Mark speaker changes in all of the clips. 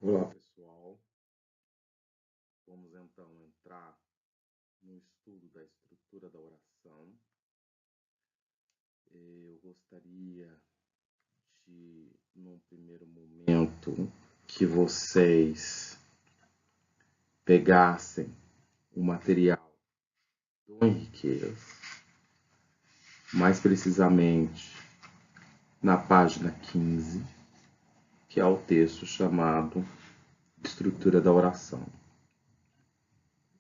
Speaker 1: Olá, pessoal. Vamos então entrar no estudo da estrutura da oração. Eu gostaria de, num primeiro momento, que vocês pegassem o material do Henriquez, mais precisamente na página 15, que é o texto chamado Estrutura da Oração.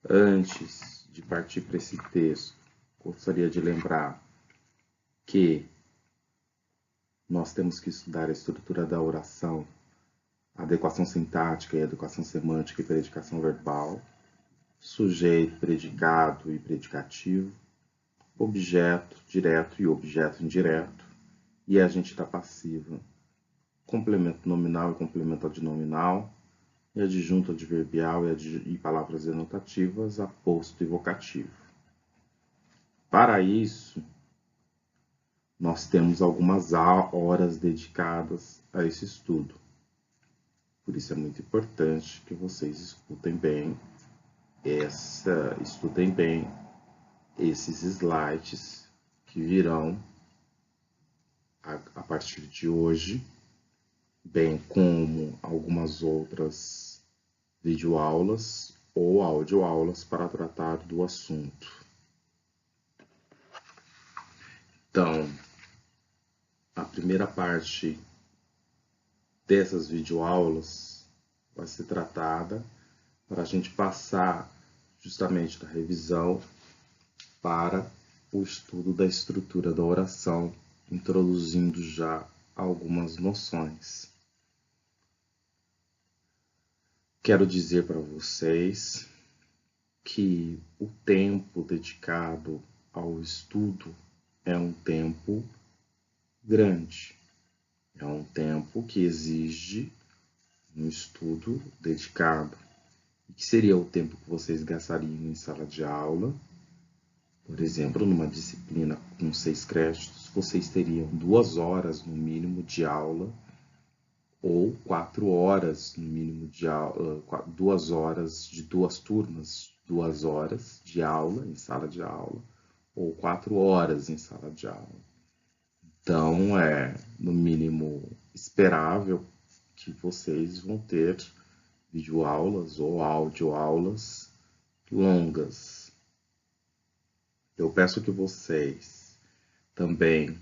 Speaker 1: Antes de partir para esse texto, gostaria de lembrar que nós temos que estudar a estrutura da oração, a adequação sintática e a adequação semântica e predicação verbal, sujeito, predicado e predicativo, objeto direto e objeto indireto, e agente da passiva, complemento nominal e complemento adnominal, e adjunto adverbial e palavras denotativas, aposto e vocativo. Para isso, nós temos algumas horas dedicadas a esse estudo. Por isso é muito importante que vocês estudem bem esses slides que virão a partir de hoje, bem como algumas outras videoaulas ou audioaulas para tratar do assunto. Então, a primeira parte dessas videoaulas vai ser tratada para a gente passar justamente da revisão para o estudo da estrutura da oração, introduzindo já algumas noções. Quero dizer para vocês que o tempo dedicado ao estudo é um tempo grande, é um tempo que exige um estudo dedicado. E que seria o tempo que vocês gastariam em sala de aula? Por exemplo, numa disciplina com 6 créditos, vocês teriam 2 horas no mínimo de aula, ou 4 horas no mínimo de aula, 2 horas de 2 turmas, 2 horas de aula em sala de aula, ou 4 horas em sala de aula. Então, é no mínimo esperável que vocês vão ter videoaulas ou audioaulas longas. Eu peço que vocês também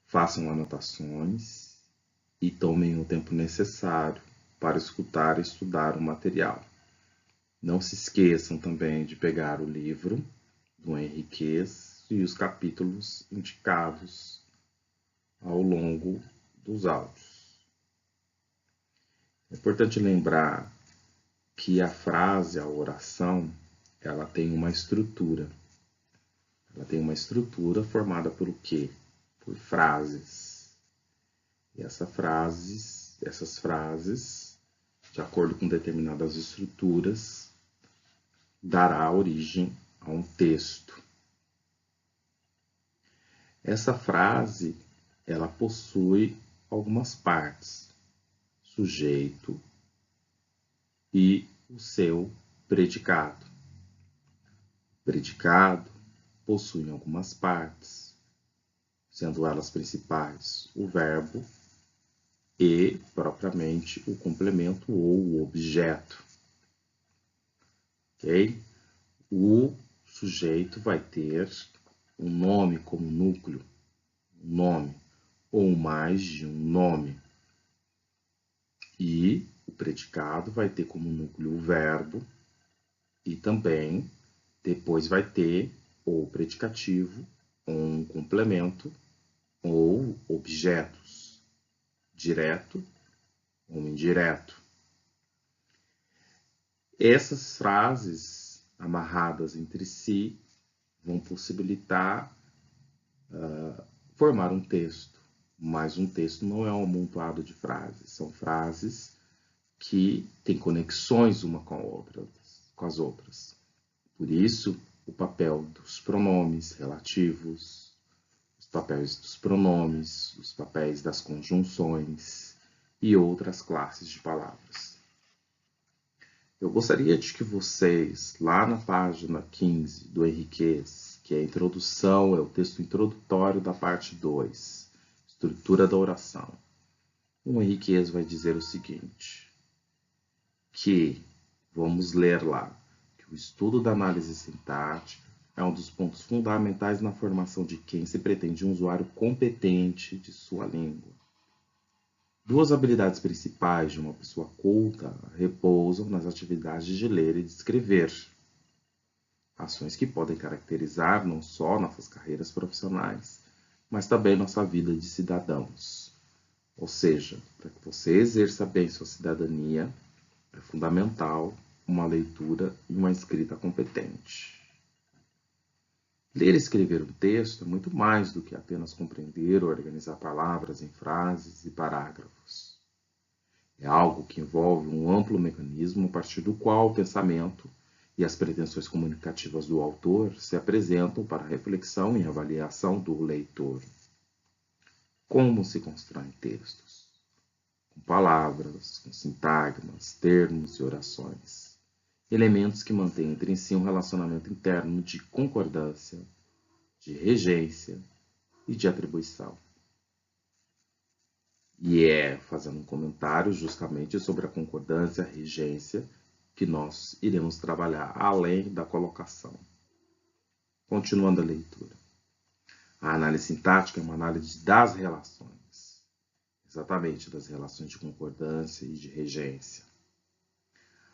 Speaker 1: façam anotações e tomem o tempo necessário para escutar e estudar o material. Não se esqueçam também de pegar o livro do Henriquez e os capítulos indicados ao longo dos áudios. É importante lembrar que a frase, a oração, ela tem uma estrutura. Ela tem uma estrutura formada por o quê? Por frases. E essas frases, de acordo com determinadas estruturas, dará origem a um texto. Essa frase, ela possui algumas partes: sujeito e o seu predicado. O predicado possui algumas partes, sendo elas principais o verbo e, propriamente, o complemento ou o objeto. Ok? O sujeito vai ter um nome como núcleo, um nome, ou mais de um nome. E o predicado vai ter como núcleo o verbo e também depois vai ter o predicativo, um complemento ou objetos, direto ou indireto. Essas frases amarradas entre si vão possibilitar formar um texto, mas um texto não é um amontoado de frases, são frases que têm conexões uma com as outras. Por isso, o papel dos pronomes relativos, os papéis dos pronomes, os papéis das conjunções e outras classes de palavras. Eu gostaria de que vocês, lá na página 15 do Henriquez, que é a introdução, é o texto introdutório da parte 2, estrutura da oração. O Henriquez vai dizer o seguinte, que, vamos ler lá, que o estudo da análise sintática é um dos pontos fundamentais na formação de quem se pretende um usuário competente de sua língua. Duas habilidades principais de uma pessoa culta repousam nas atividades de ler e de escrever, ações que podem caracterizar não só nossas carreiras profissionais, mas também nossa vida de cidadãos. Ou seja, para que você exerça bem sua cidadania, é fundamental uma leitura e uma escrita competente. Ler e escrever um texto é muito mais do que apenas compreender ou organizar palavras em frases e parágrafos. É algo que envolve um amplo mecanismo a partir do qual o pensamento e as pretensões comunicativas do autor se apresentam para a reflexão e avaliação do leitor. Como se constroem textos? Com palavras, com sintagmas, termos e orações. Elementos que mantêm entre si um relacionamento interno de concordância, de regência e de atribuição. E é fazendo um comentário justamente sobre a concordância, a regência, que nós iremos trabalhar além da colocação. Continuando a leitura. A análise sintática é uma análise das relações, exatamente das relações de concordância e de regência.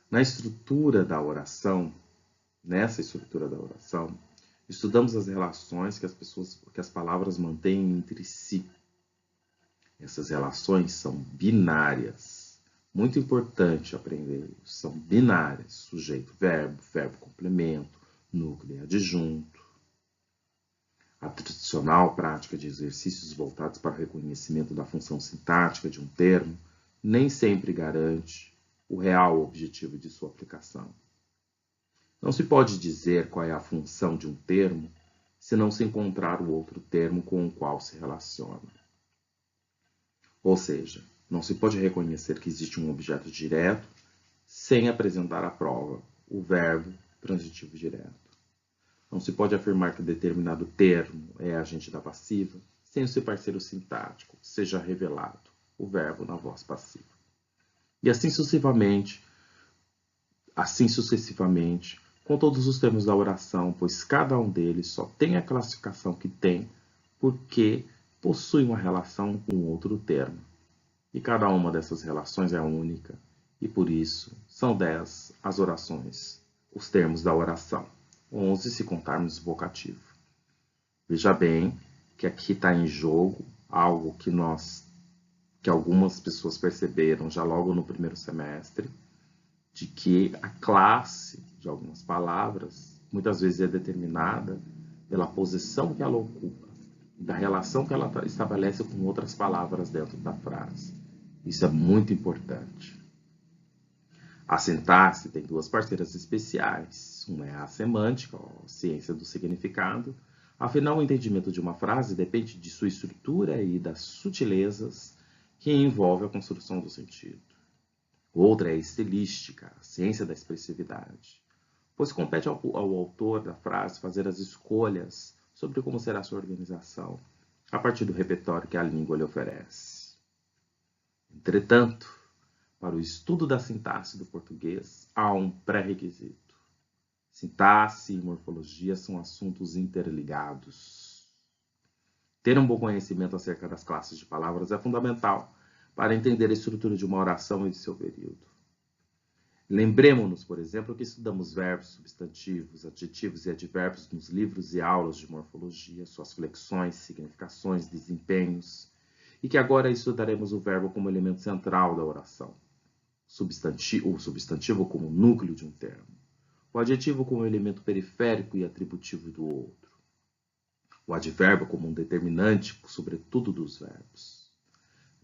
Speaker 1: Na estrutura da oração, nessa estrutura da oração, estudamos as relações que as palavras mantêm entre si. Essas relações são binárias. Muito importante aprender isso. São binárias. Sujeito-verbo, verbo-complemento, núcleo e adjunto. A tradicional prática de exercícios voltados para o reconhecimento da função sintática de um termo nem sempre garante o real objetivo de sua aplicação. Não se pode dizer qual é a função de um termo se não se encontrar o outro termo com o qual se relaciona. Ou seja, não se pode reconhecer que existe um objeto direto sem apresentar a prova, o verbo transitivo direto. Não se pode afirmar que determinado termo é agente da passiva sem o seu parceiro sintático seja revelado, o verbo na voz passiva. E assim sucessivamente, com todos os termos da oração, pois cada um deles só tem a classificação que tem porque possui uma relação com outro termo. E cada uma dessas relações é única, e por isso são 10 as orações, os termos da oração, 11 se contarmos o vocativo. Veja bem que aqui está em jogo algo que algumas pessoas perceberam já logo no primeiro semestre, de que a classe de algumas palavras muitas vezes é determinada pela posição que ela ocupa, da relação que ela estabelece com outras palavras dentro da frase. Isso é muito importante. A sintaxe tem duas parceiras especiais. Uma é a semântica, a ciência do significado. Afinal, o entendimento de uma frase depende de sua estrutura e das sutilezas que envolve a construção do sentido. Outra é a estilística, a ciência da expressividade, pois compete ao autor da frase fazer as escolhas sobre como será sua organização, a partir do repertório que a língua lhe oferece. Entretanto, para o estudo da sintaxe do português, há um pré-requisito. Sintaxe e morfologia são assuntos interligados. Ter um bom conhecimento acerca das classes de palavras é fundamental para entender a estrutura de uma oração e de seu período. Lembremos-nos, por exemplo, que estudamos verbos, substantivos, adjetivos e advérbios nos livros e aulas de morfologia, suas flexões, significações, desempenhos, e que agora estudaremos o verbo como elemento central da oração, o substantivo como núcleo de um termo, o adjetivo como elemento periférico e atributivo do outro, o advérbio como um determinante, sobretudo, dos verbos.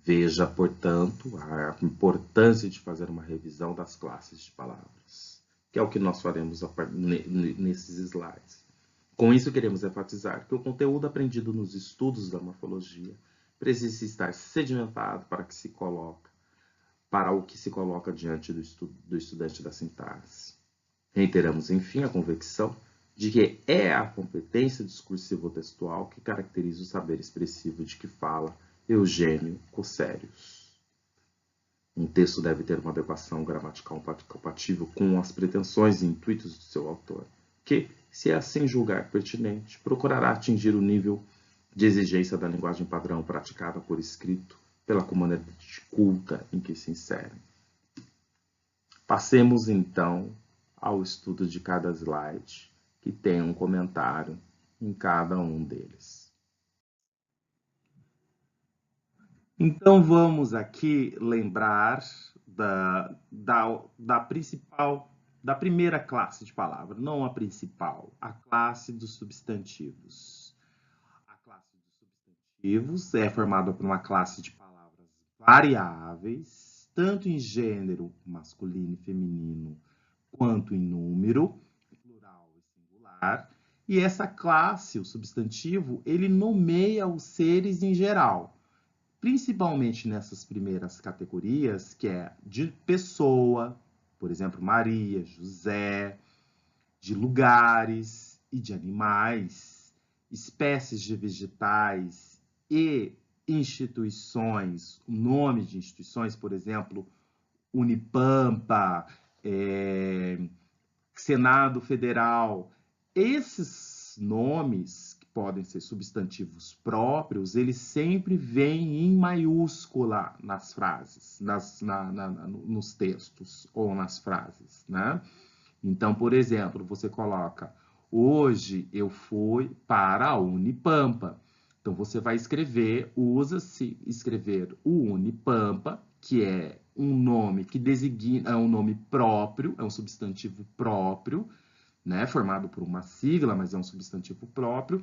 Speaker 1: Veja, portanto, a importância de fazer uma revisão das classes de palavras, que é o que nós faremos nesses slides. Com isso, queremos enfatizar que o conteúdo aprendido nos estudos da morfologia precisa estar sedimentado para que se coloque para o que se coloca diante do estudante da sintaxe. Reiteramos, enfim, a convicção de que é a competência discursivo-textual que caracteriza o saber expressivo de que fala Eugênio Cossérios. Um texto deve ter uma adequação gramatical compatível com as pretensões e intuitos do seu autor, que, se assim julgar pertinente, procurará atingir o nível de exigência da linguagem padrão praticada por escrito pela comunidade culta em que se insere. Passemos, então, ao estudo de cada slide, que tem um comentário em cada um deles. Então, vamos aqui lembrar da primeira classe de palavra, não a principal, a classe dos substantivos. A classe dos substantivos é formada por uma classe de palavras variáveis, tanto em gênero masculino e feminino, quanto em número, plural e singular. E essa classe, o substantivo, ele nomeia os seres em geral, principalmente nessas primeiras categorias, que é de pessoa, por exemplo, Maria, José, de lugares e de animais, espécies de vegetais e instituições, o nome de instituições, por exemplo, Unipampa, Senado Federal. Esses nomes, que podem ser substantivos próprios, eles sempre vêm em maiúscula nas frases, nos textos ou nas frases, né? Então, por exemplo, você coloca: hoje eu fui para a Unipampa. Então, você vai escrever, usa-se escrever o Unipampa, que é um nome que designa, é um nome próprio, é um substantivo próprio, né? Formado por uma sigla, mas é um substantivo próprio.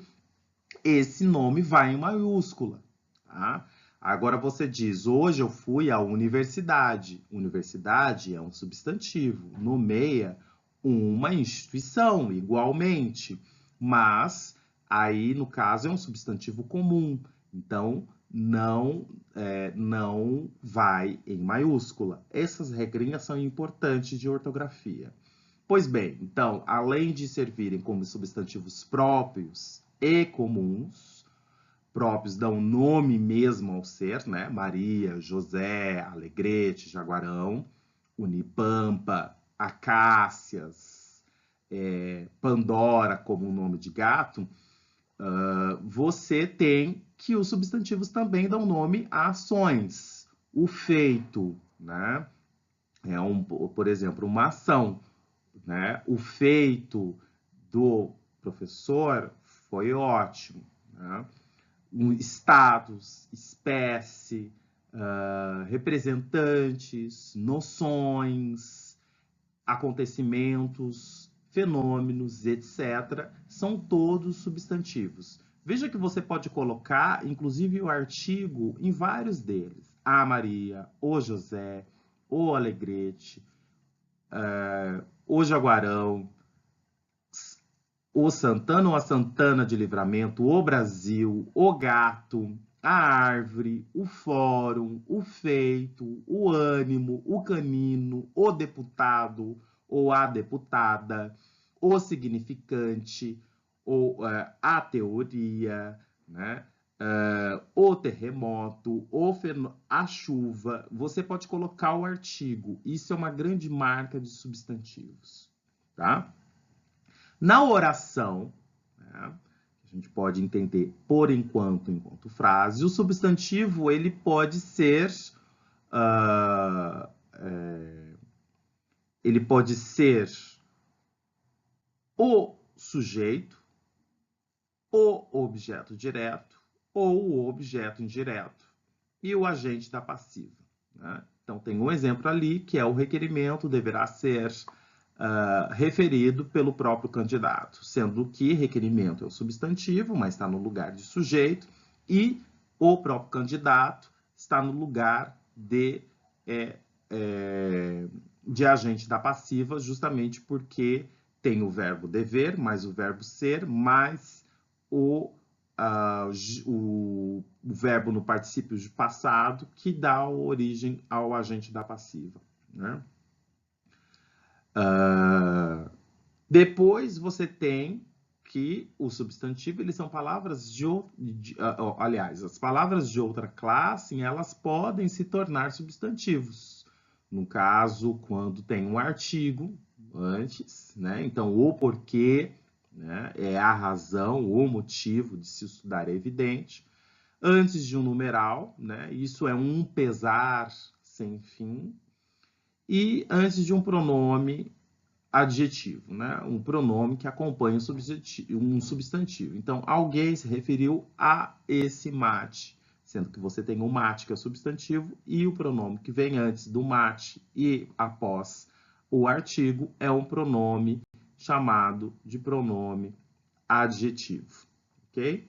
Speaker 1: Esse nome vai em maiúscula, tá? Agora você diz: hoje eu fui à universidade. Universidade é um substantivo, nomeia uma instituição, igualmente, mas aí, no caso, é um substantivo comum, então não vai em maiúscula. Essas regrinhas são importantes de ortografia. Pois bem, então, além de servirem como substantivos próprios e comuns, próprios dão nome mesmo ao ser, né? Maria, José, Alegrete, Jaguarão, Unipampa, Acácias, Pandora como um nome de gato. Você tem que os substantivos também dão nome a ações. O feito, né? Por exemplo, uma ação, né? O feito do professor foi ótimo, né? Status, espécie, representantes, noções, acontecimentos, fenômenos, etc., são todos substantivos. Veja que você pode colocar, inclusive, o artigo em vários deles. A Maria, o José, o Alegrete, o Jaguarão, o Santana ou a Santana de Livramento, o Brasil, o gato, a árvore, o fórum, o feito, o ânimo, o canino, o deputado ou a deputada, o significante, ou a teoria, né? O terremoto, a chuva. Você pode colocar o artigo. Isso é uma grande marca de substantivos, tá? Na oração, né, a gente pode entender por enquanto frase, o substantivo ele pode ser o sujeito, o objeto direto ou o objeto indireto e o agente da passiva, né? Então tem um exemplo ali que é: o requerimento deverá ser referido pelo próprio candidato, sendo que requerimento é o substantivo, mas está no lugar de sujeito, e o próprio candidato está no lugar de agente da passiva, justamente porque tem o verbo dever, mais o verbo ser, mais o o verbo no particípio de passado, que dá origem ao agente da passiva, né? Depois você tem que o substantivo, eles são palavras aliás, as palavras de outra classe, elas podem se tornar substantivos. No caso, quando tem um artigo antes, né? Então, o porquê, né? É a razão, o motivo de se estudar é evidente. Antes de um numeral, né? Isso é um pesar sem fim. E antes de um pronome adjetivo, né? Um pronome que acompanha um substantivo. Então, alguém se referiu a esse mate, sendo que você tem o mate, que é o substantivo, e o pronome que vem antes do mate e após o artigo é um pronome chamado de pronome adjetivo, ok?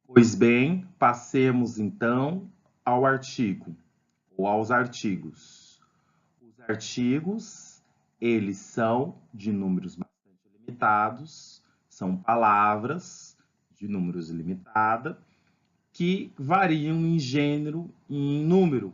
Speaker 1: Pois bem, passemos então ao artigo, ou aos artigos. Os artigos, eles são de números bastante limitados, são palavras de números limitados, que variam em gênero e em número.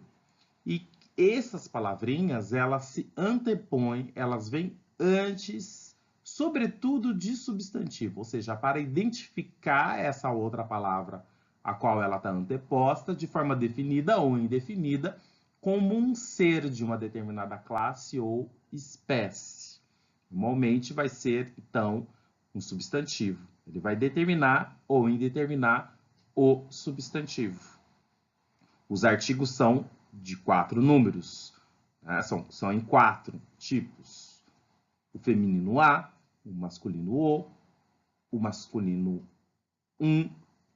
Speaker 1: E essas palavrinhas, elas se antepõem, elas vêm antes, sobretudo de substantivo, ou seja, para identificar essa outra palavra a qual ela está anteposta, de forma definida ou indefinida, como um ser de uma determinada classe ou espécie. Normalmente vai ser, então, um substantivo. Ele vai determinar ou indeterminar o substantivo. Os artigos são de 4 números, né? São em 4 tipos. O feminino a, o masculino o masculino um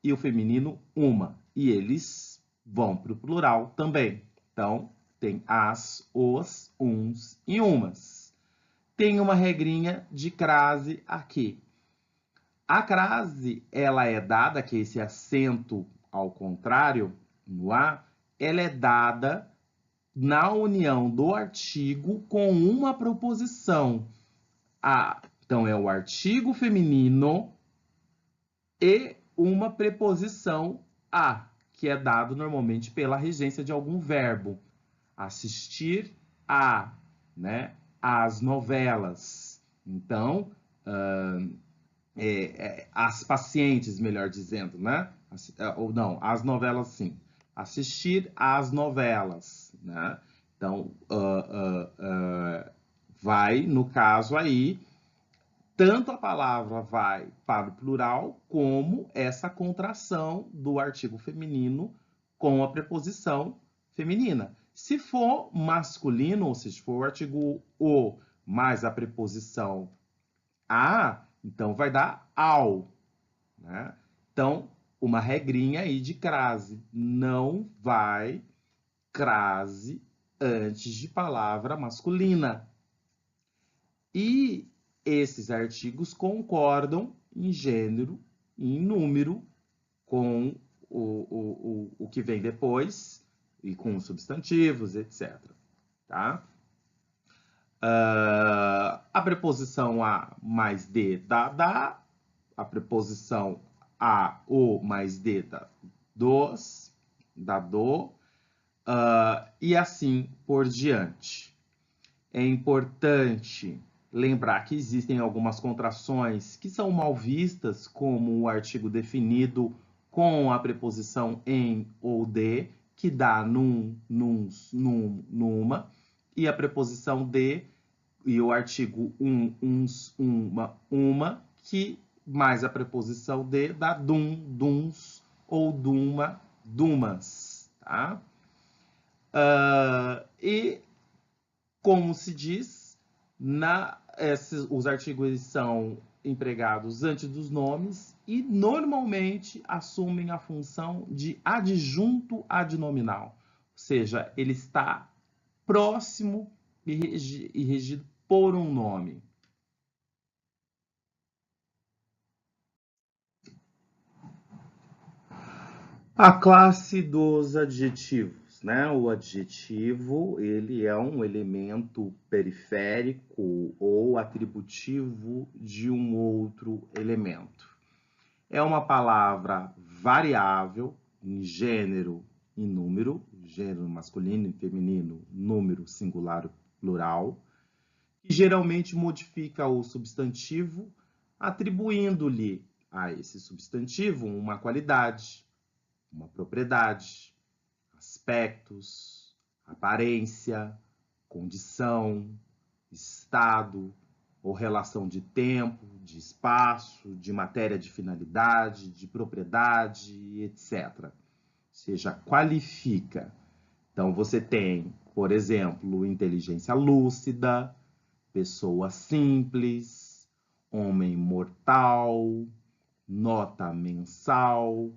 Speaker 1: e o feminino uma. E eles vão para o plural também. Então, tem as, os, uns e umas. Tem uma regrinha de crase aqui. A crase, ela é dada, que é esse acento ao contrário, no A, ela é dada na união do artigo com uma preposição. Então, é o artigo feminino e uma preposição a, que é dado normalmente pela regência de algum verbo. Assistir a, né, as novelas. Então, as pacientes, melhor dizendo, né? Ou não, as novelas sim. Assistir às novelas, né? Então, vai, no caso aí, tanto a palavra vai para o plural, como essa contração do artigo feminino com a preposição feminina. Se for masculino, ou seja, se for o artigo o mais a preposição a, então vai dar ao, né? Então, uma regrinha aí de crase. Não vai crase antes de palavra masculina. E esses artigos concordam em gênero e em número com o que vem depois e com os substantivos, etc. Tá? A preposição a mais d dá, a preposição a, o mais d dá do, e assim por diante. É importante lembrar que existem algumas contrações que são mal vistas, como o artigo definido com a preposição em ou de, que dá num, numa, e a preposição de e o artigo uns, uma, que mais a preposição de dá duns ou duma, dumas, tá? E como se diz, os artigos são empregados antes dos nomes e normalmente assumem a função de adjunto adnominal, ou seja, ele está próximo e regido por um nome. A classe dos adjetivos. né? O adjetivo, ele é um elemento periférico ou atributivo de um outro elemento. É uma palavra variável em gênero e número, gênero masculino e feminino, número singular plural, que geralmente modifica o substantivo, atribuindo-lhe a esse substantivo uma qualidade, uma propriedade, aspectos, aparência, condição, estado ou relação de tempo, de espaço, de matéria de finalidade, de propriedade, etc. Ou seja, qualifica. Então, você tem, por exemplo, inteligência lúcida, pessoa simples, homem mortal, nota mensal,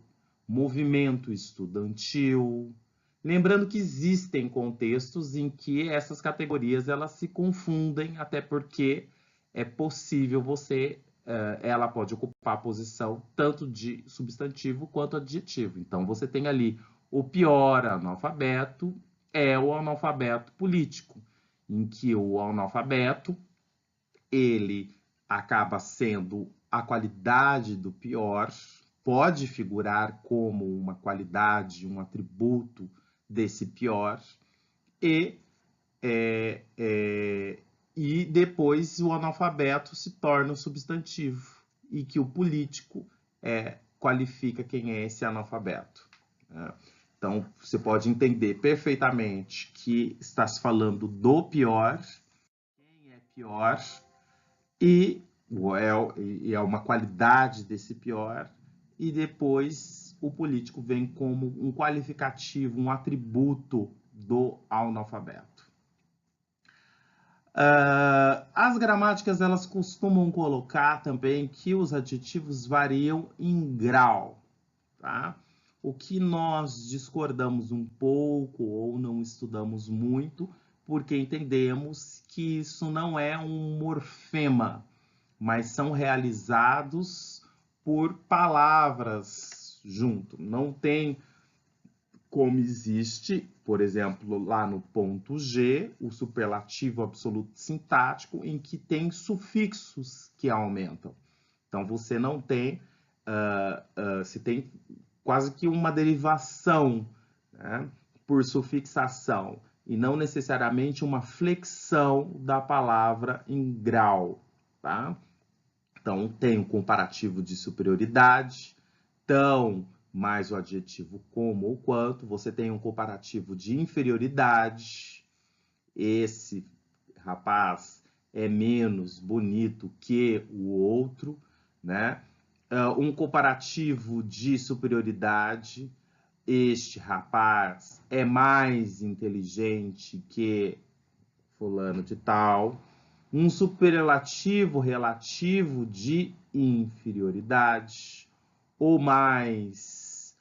Speaker 1: movimento estudantil. Lembrando que existem contextos em que essas categorias elas se confundem, até porque é possível ela pode ocupar a posição tanto de substantivo quanto adjetivo. Então, você tem ali o pior analfabeto é o analfabeto político, em que o analfabeto ele acaba sendo a qualidade do pior, pode figurar como uma qualidade, um atributo desse pior, e, e depois o analfabeto se torna o substantivo, e que o político qualifica quem é esse analfabeto. Né? Então, você pode entender perfeitamente que está se falando do pior, quem é pior, e é uma qualidade desse pior, e depois o político vem como um qualificativo, um atributo do analfabeto. As gramáticas elas costumam colocar também que os adjetivos variam em grau, tá? O que nós discordamos um pouco ou não estudamos muito, porque entendemos que isso não é um morfema, mas são realizados por palavras junto. Não tem como existe, por exemplo, lá no ponto G, o superlativo absoluto sintático, em que tem sufixos que aumentam. Então, você não tem, se tem quase que uma derivação, né, por sufixação, e não necessariamente uma flexão da palavra em grau, tá? Então, tem o comparativo de superioridade, tão mais o adjetivo como ou quanto. Você tem um comparativo de inferioridade. Esse rapaz é menos bonito que o outro, né? Um comparativo de superioridade. Este rapaz é mais inteligente que fulano de tal. Um superlativo relativo de inferioridade, ou mais,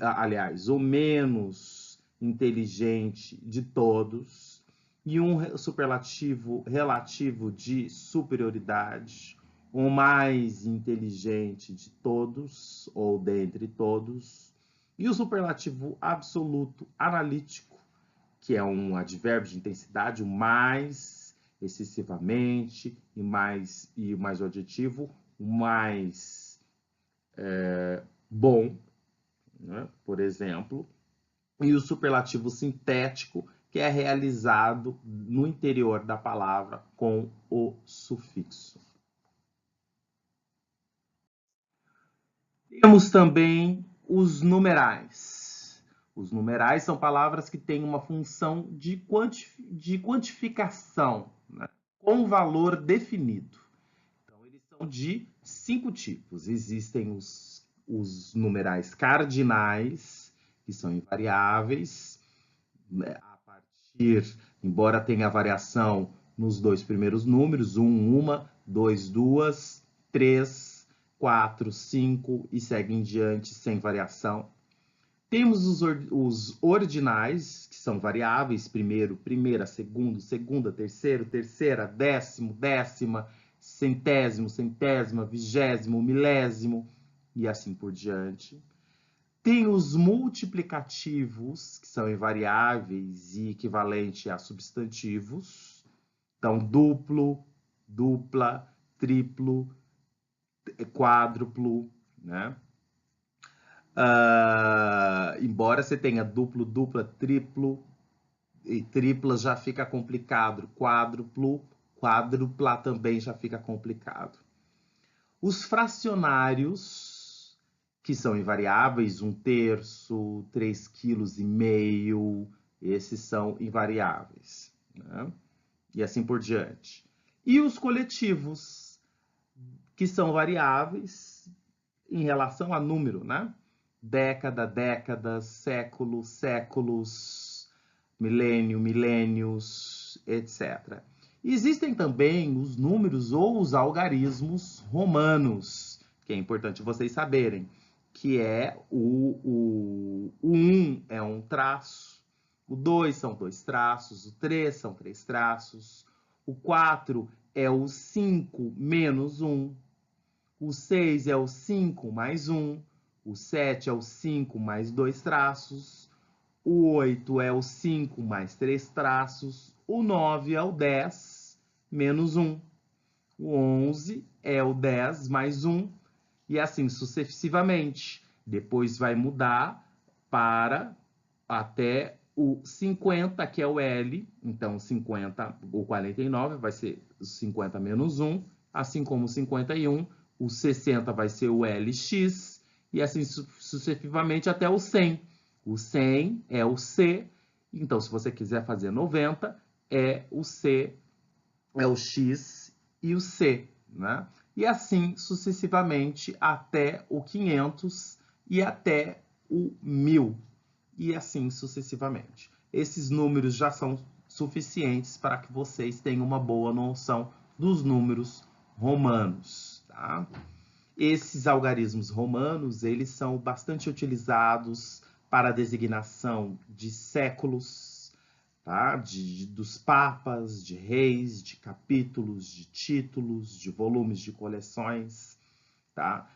Speaker 1: aliás, ou menos inteligente de todos, e um superlativo relativo de superioridade, o mais inteligente de todos, ou dentre todos, e o superlativo absoluto analítico, que é um advérbio de intensidade, o mais excessivamente, e mais o adjetivo, o mais bom, né, por exemplo, e o superlativo sintético, que é realizado no interior da palavra com o sufixo. Temos também os numerais. Os numerais são palavras que têm uma função de quantificação, né, com valor definido. Então, eles são de 5 tipos. Existem os numerais cardinais, que são invariáveis, né, a partir, embora tenha variação nos 2 primeiros números, 1, 1, 2, 2, 3, 4, 5 e segue em diante sem variação. Temos os ordinais, que são variáveis, primeiro, primeira, segundo, segunda, terceiro, terceira, décimo, décima, centésimo, centésima, vigésimo, milésimo e assim por diante. Tem os multiplicativos, que são invariáveis e equivalente a substantivos. Então, duplo, dupla, triplo, quádruplo, né? Embora você tenha duplo, dupla, triplo e tripla já fica complicado. Quádruplo, quádrupla também já fica complicado. Os fracionários, que são invariáveis, 1/3, 3,5 kg, esses são invariáveis, né? E assim por diante. E os coletivos, que são variáveis em relação a número, né? Década, décadas, século, séculos, milênio, milênios, etc. Existem também os números ou os algarismos romanos, que é importante vocês saberem, que é o 1 é um traço, o 2 são 2 traços, o 3 são 3 traços, o 4 é o 5 menos 1, o 6 é o 5 mais 1, o 7 é o 5 mais 2 traços, o 8 é o 5 mais 3 traços, o 9 é o 10 menos 1, o 11 é o 10 mais 1, e assim sucessivamente. Depois vai mudar para até o 50, que é o L, então 50, o 49 vai ser 50 menos 1, assim como o 51, o 60 vai ser o LX, e assim sucessivamente até o 100. O 100 é o C, então se você quiser fazer 90, é o C, é o X e o C, né? E assim sucessivamente até o 500 e até o 1000, e assim sucessivamente. Esses números já são suficientes para que vocês tenham uma boa noção dos números romanos, tá? Esses algarismos romanos, eles são bastante utilizados para a designação de séculos, tá? Dos papas, de reis, de capítulos, de títulos, de volumes de coleções, tá?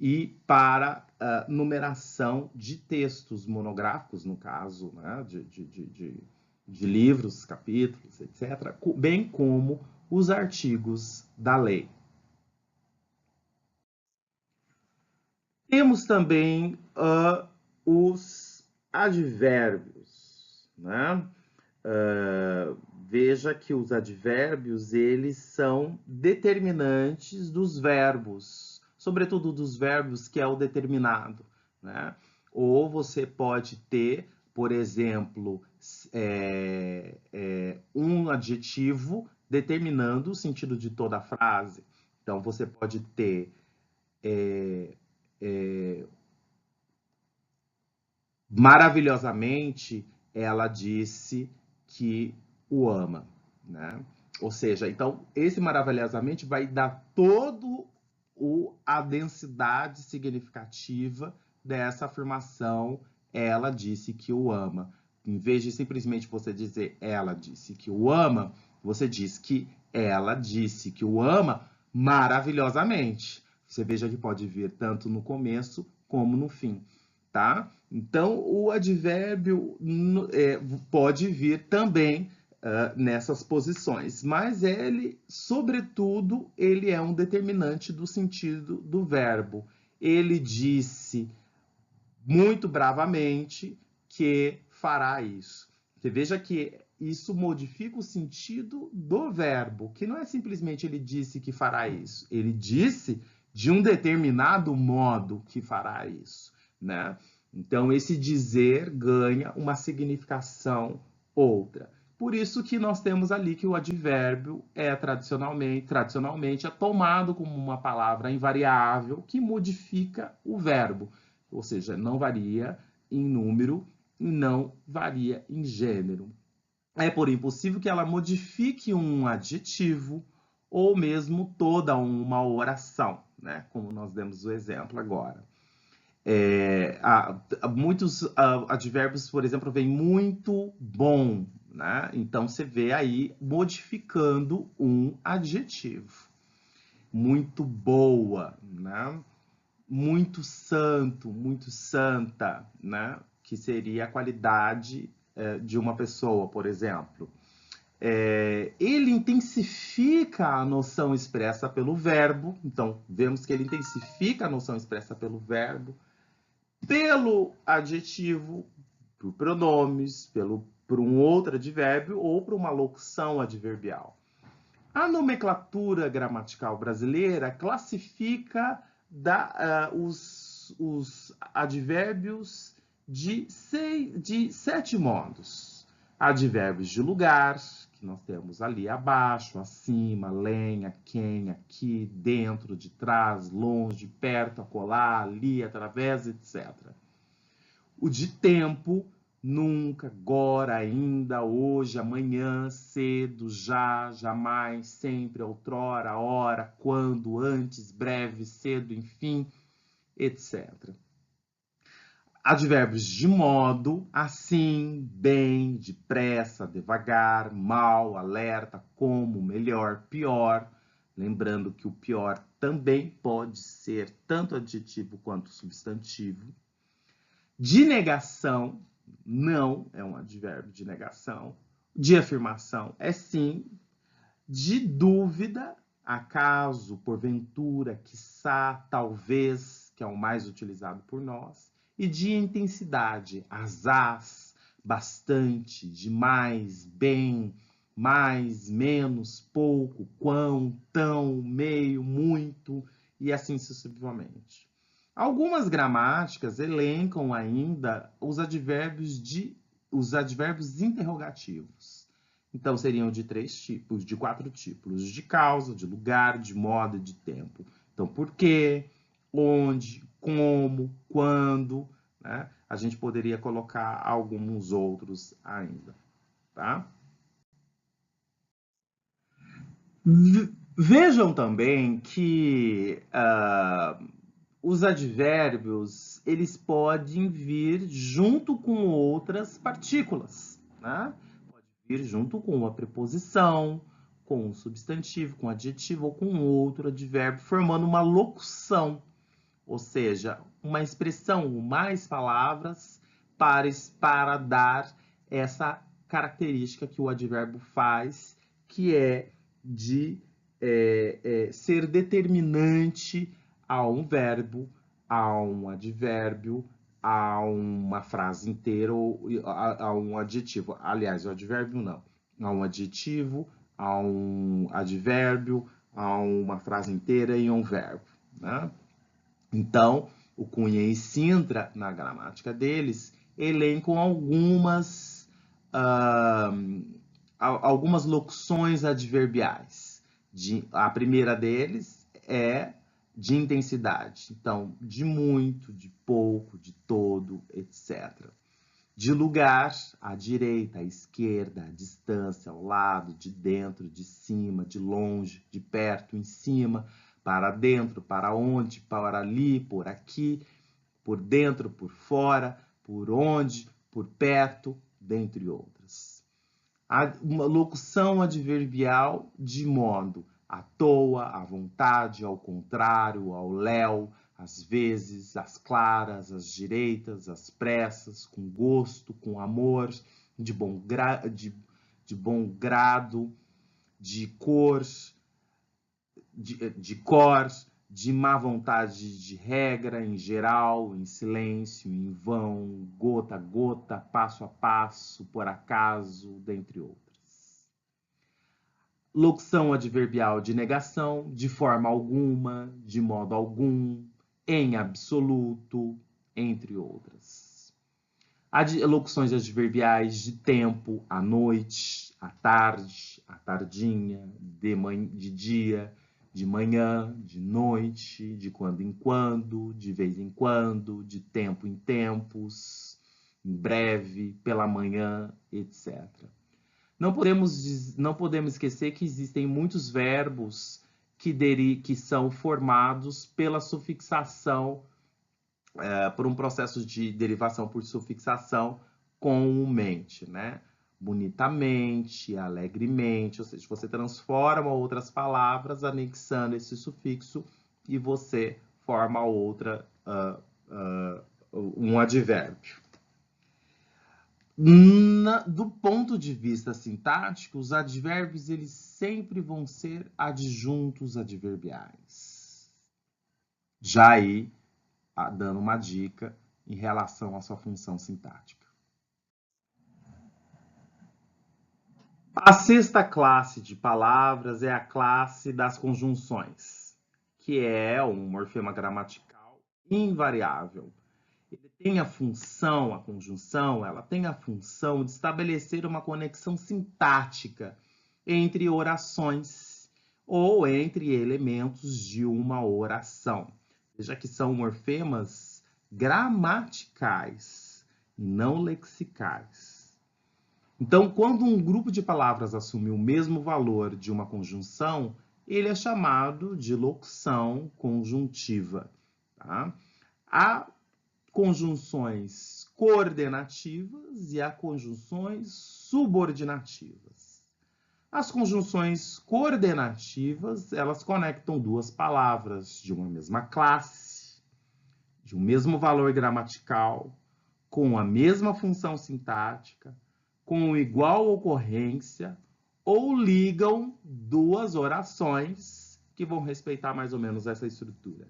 Speaker 1: E para numeração de textos monográficos, no caso, né? de livros, capítulos, etc., bem como os artigos da lei. Temos também os advérbios, né? Veja que os advérbios, eles são determinantes dos verbos, sobretudo dos verbos que é o determinado, né? Ou você pode ter, por exemplo, um adjetivo determinando o sentido de toda a frase. Então, você pode ter maravilhosamente, ela disse que o ama, né? Ou seja, então, esse maravilhosamente vai dar todo a densidade significativa dessa afirmação, ela disse que o ama. Em vez de simplesmente você dizer ela disse que o ama, você diz que ela disse que o ama maravilhosamente. Você veja que pode vir tanto no começo como no fim, tá? Então, o advérbio pode vir também nessas posições, mas ele, sobretudo, ele é um determinante do sentido do verbo. Ele disse muito bravamente que fará isso. Você veja que isso modifica o sentido do verbo, que não é simplesmente ele disse que fará isso. Ele disse de um determinado modo que fará isso, né? Então, esse dizer ganha uma significação outra. Por isso que nós temos ali que o advérbio é tradicionalmente é tomado como uma palavra invariável que modifica o verbo, ou seja, não varia em número e não varia em gênero. É por impossível que ela modifique um adjetivo ou mesmo toda uma oração, né? Como nós demos o exemplo agora. Muitos advérbios, por exemplo, vem muito bom, né? Então você vê aí modificando um adjetivo. Muito boa, né? muito santo, muito santa, né? Que seria a qualidade de uma pessoa, por exemplo. Ele intensifica a noção expressa pelo verbo, então vemos que ele intensifica a noção expressa pelo verbo, pelo adjetivo, por pronomes, por um outro advérbio ou por uma locução adverbial. A nomenclatura gramatical brasileira classifica os advérbios de 7 modos. Advérbios de lugar, que nós temos ali abaixo, acima, além, aquém, aqui, dentro, de trás, longe, perto, acolá, ali, através, etc. O de tempo, nunca, agora, ainda, hoje, amanhã, cedo, já, jamais, sempre, outrora, hora, quando, antes, breve, cedo, enfim, etc. Advérbios de modo, assim, bem, depressa, devagar, mal, alerta, como, melhor, pior. Lembrando que o pior também pode ser tanto adjetivo quanto substantivo. De negação, não é um advérbio de negação. De afirmação, é sim. De dúvida, acaso, porventura, quiçá, talvez, que é o mais utilizado por nós. E de intensidade, asaz, bastante, demais, bem, mais, menos, pouco, quão, tão, meio, muito, e assim sucessivamente. Algumas gramáticas elencam ainda os advérbios interrogativos. Então, seriam de 3 tipos, de 4 tipos: de causa, de lugar, de modo e de tempo. Então, por quê, onde, como, quando, né? A gente poderia colocar alguns outros ainda, tá? Vejam também que os advérbios, eles podem vir junto com outras partículas, né? Pode vir junto com uma preposição, com um substantivo, com um adjetivo ou com outro advérbio, formando uma locução, ou seja, uma expressão, mais palavras para dar essa característica que o advérbio faz, que é de ser determinante a um verbo, a um advérbio, a uma frase inteira ou a um adjetivo. Aliás, o advérbio não. A um adjetivo, a um advérbio, a uma frase inteira e um verbo, né? Então, o Cunha e Sintra, na gramática deles, elencam algumas locuções adverbiais. A primeira deles é de intensidade. Então, de muito, de pouco, de todo, etc. De lugar, à direita, à esquerda, à distância, ao lado, de dentro, de cima, de longe, de perto, em cima, para dentro, para onde, para ali, por aqui, por dentro, por fora, por onde, por perto, dentre outras. Uma locução adverbial de modo à toa, à vontade, ao contrário, ao léu, às vezes, às claras, às direitas, às pressas, com gosto, com amor, de bom grado, de cor, de má vontade de regra, em geral, em silêncio, em vão, gota a gota, passo a passo, por acaso, dentre outras. Locução adverbial de negação, de forma alguma, de modo algum, em absoluto, entre outras. Locuções adverbiais de tempo, à noite, à tarde, à tardinha, de dia, de manhã, de noite, de quando em quando, de vez em quando, de tempo em tempos, em breve, pela manhã, etc. Não podemos esquecer que existem muitos verbos que são formados pela sufixação, por um processo de derivação por sufixação com mente, né? Bonitamente, alegremente, ou seja, você transforma outras palavras anexando esse sufixo e você forma outra um advérbio. Do ponto de vista sintático, os advérbios eles sempre vão ser adjuntos adverbiais. Já aí, dando uma dica em relação à sua função sintática. A sexta classe de palavras é a classe das conjunções, que é um morfema gramatical invariável. Ele tem a função, a conjunção, ela tem a função de estabelecer uma conexão sintática entre orações ou entre elementos de uma oração. Veja que são morfemas gramaticais, não lexicais. Então, quando um grupo de palavras assume o mesmo valor de uma conjunção, ele é chamado de locução conjuntiva. Tá? Há conjunções coordenativas e há conjunções subordinativas. As conjunções coordenativas, elas conectam duas palavras de uma mesma classe, de um mesmo valor gramatical, com a mesma função sintática, com igual ocorrência, ou ligam duas orações que vão respeitar mais ou menos essa estrutura.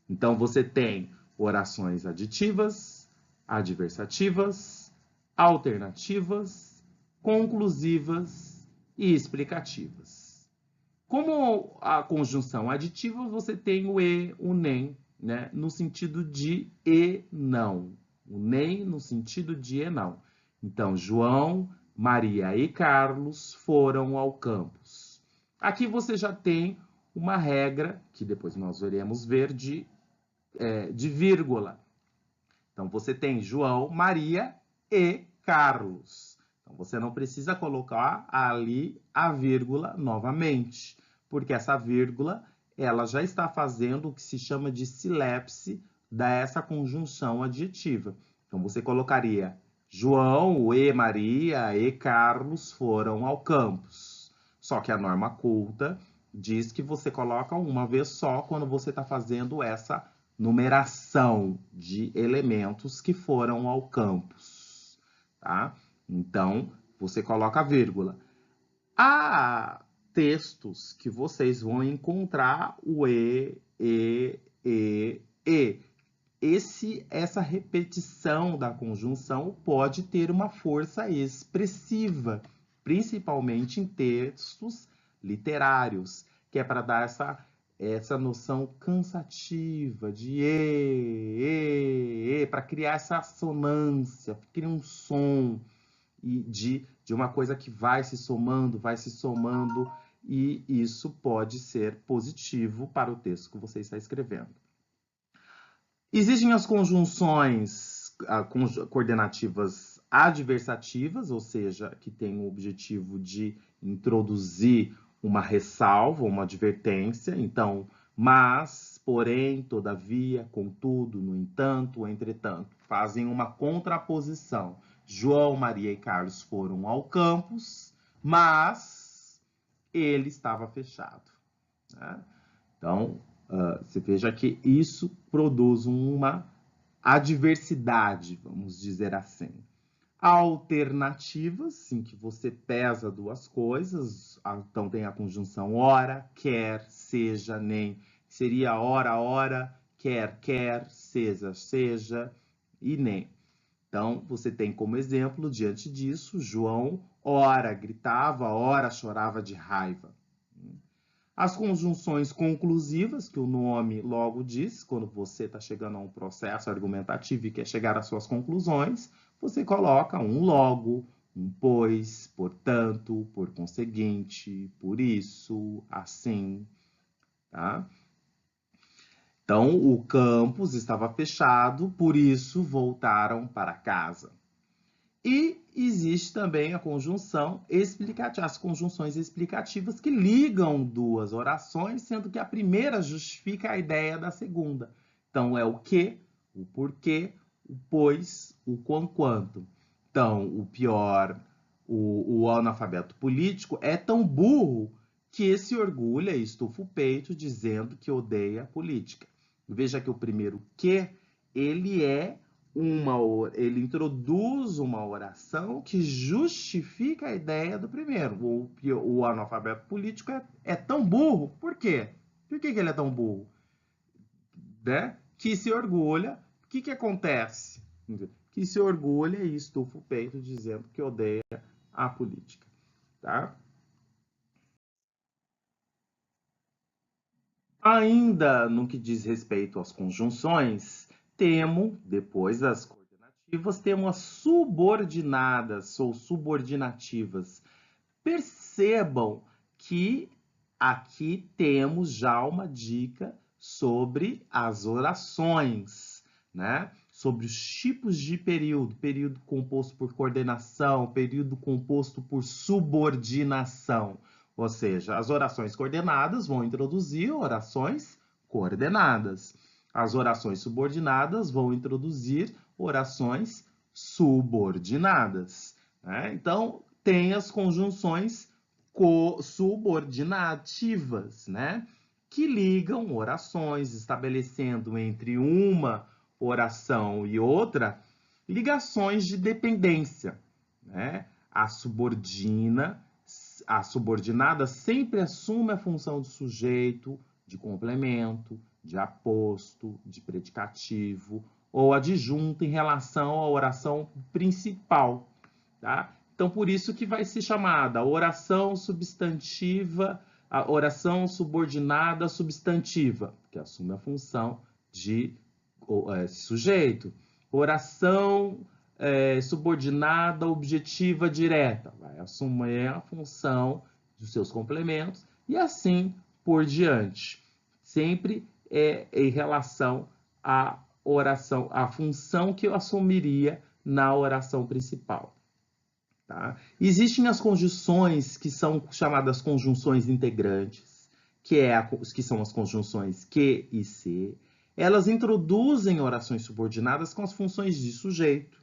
Speaker 1: Então, você tem orações aditivas, adversativas, alternativas, conclusivas e explicativas. Como a conjunção aditiva, você tem o e, o nem, né, no sentido de e não. O nem no sentido de e não. Então, João, Maria e Carlos foram ao campus. Aqui você já tem uma regra, que depois nós veremos ver, de vírgula. Então, você tem João, Maria e Carlos. Então, você não precisa colocar ali a vírgula novamente, porque essa vírgula ela já está fazendo o que se chama de silepse dessa conjunção adjetiva. Então, você colocaria João e Maria e Carlos foram ao campus. Só que a norma culta diz que você coloca uma vez só quando você está fazendo essa numeração de elementos que foram ao campus, tá? Então, você coloca a vírgula. Há textos que vocês vão encontrar o e. Essa repetição da conjunção pode ter uma força expressiva, principalmente em textos literários, que é para dar essa noção cansativa de para criar essa assonância, criar um som e de uma coisa que vai se somando, e isso pode ser positivo para o texto que você está escrevendo. Existem as conjunções coordenativas adversativas, ou seja, que têm o objetivo de introduzir uma ressalva, uma advertência. Então, mas, porém, todavia, contudo, no entanto, entretanto, fazem uma contraposição. João, Maria e Carlos foram ao campus, mas ele estava fechado, né? Então, você veja que isso produz uma adversidade, vamos dizer assim. Alternativas, em que você pesa duas coisas, então tem a conjunção ora, quer, seja, nem. Seria ora, ora, quer, quer, seja e nem. Então, você tem como exemplo, diante disso, João ora gritava, ora chorava de raiva. As conjunções conclusivas, que o nome logo diz, quando você está chegando a um processo argumentativo e quer chegar às suas conclusões, você coloca um logo, um pois, portanto, por conseguinte, por isso, assim, tá? Então, o campus estava fechado, por isso voltaram para casa. E existe também a conjunção explicativa, as conjunções explicativas que ligam duas orações, sendo que a primeira justifica a ideia da segunda. Então, é o que, o porquê, o pois, o quanto. Então, o pior, o analfabeto político é tão burro que se orgulha e estufa o peito dizendo que odeia a política. Veja que o primeiro que, ele introduz uma oração que justifica a ideia do primeiro. O analfabeto político é tão burro. Por quê? Por que ele é tão burro? Né? Que se orgulha. O que acontece? Que se orgulha e estufa o peito dizendo que odeia a política. Tá? Ainda no que diz respeito às conjunções, temos, depois das coordenativas, temos as subordinadas ou subordinativas. Percebam que aqui temos já uma dica sobre as orações, né? Sobre os tipos de período, período composto por coordenação, período composto por subordinação. Ou seja, as orações coordenadas vão introduzir orações coordenadas. As orações subordinadas vão introduzir orações subordinadas. Né? Então, tem as conjunções subordinativas, né? Que ligam orações, estabelecendo entre uma oração e outra ligações de dependência. Né? A subordinada sempre assume a função de sujeito, de complemento, de aposto, de predicativo ou adjunto em relação à oração principal. Tá? Então, por isso que vai ser chamada oração substantiva, a oração subordinada substantiva, que assume a função de sujeito. Oração subordinada objetiva direta, vai assumir a função dos seus complementos e assim por diante. Sempre em relação à oração, à função que eu assumiria na oração principal. Tá? Existem as conjunções que são chamadas conjunções integrantes, que são as conjunções que e se. Elas introduzem orações subordinadas com as funções de sujeito,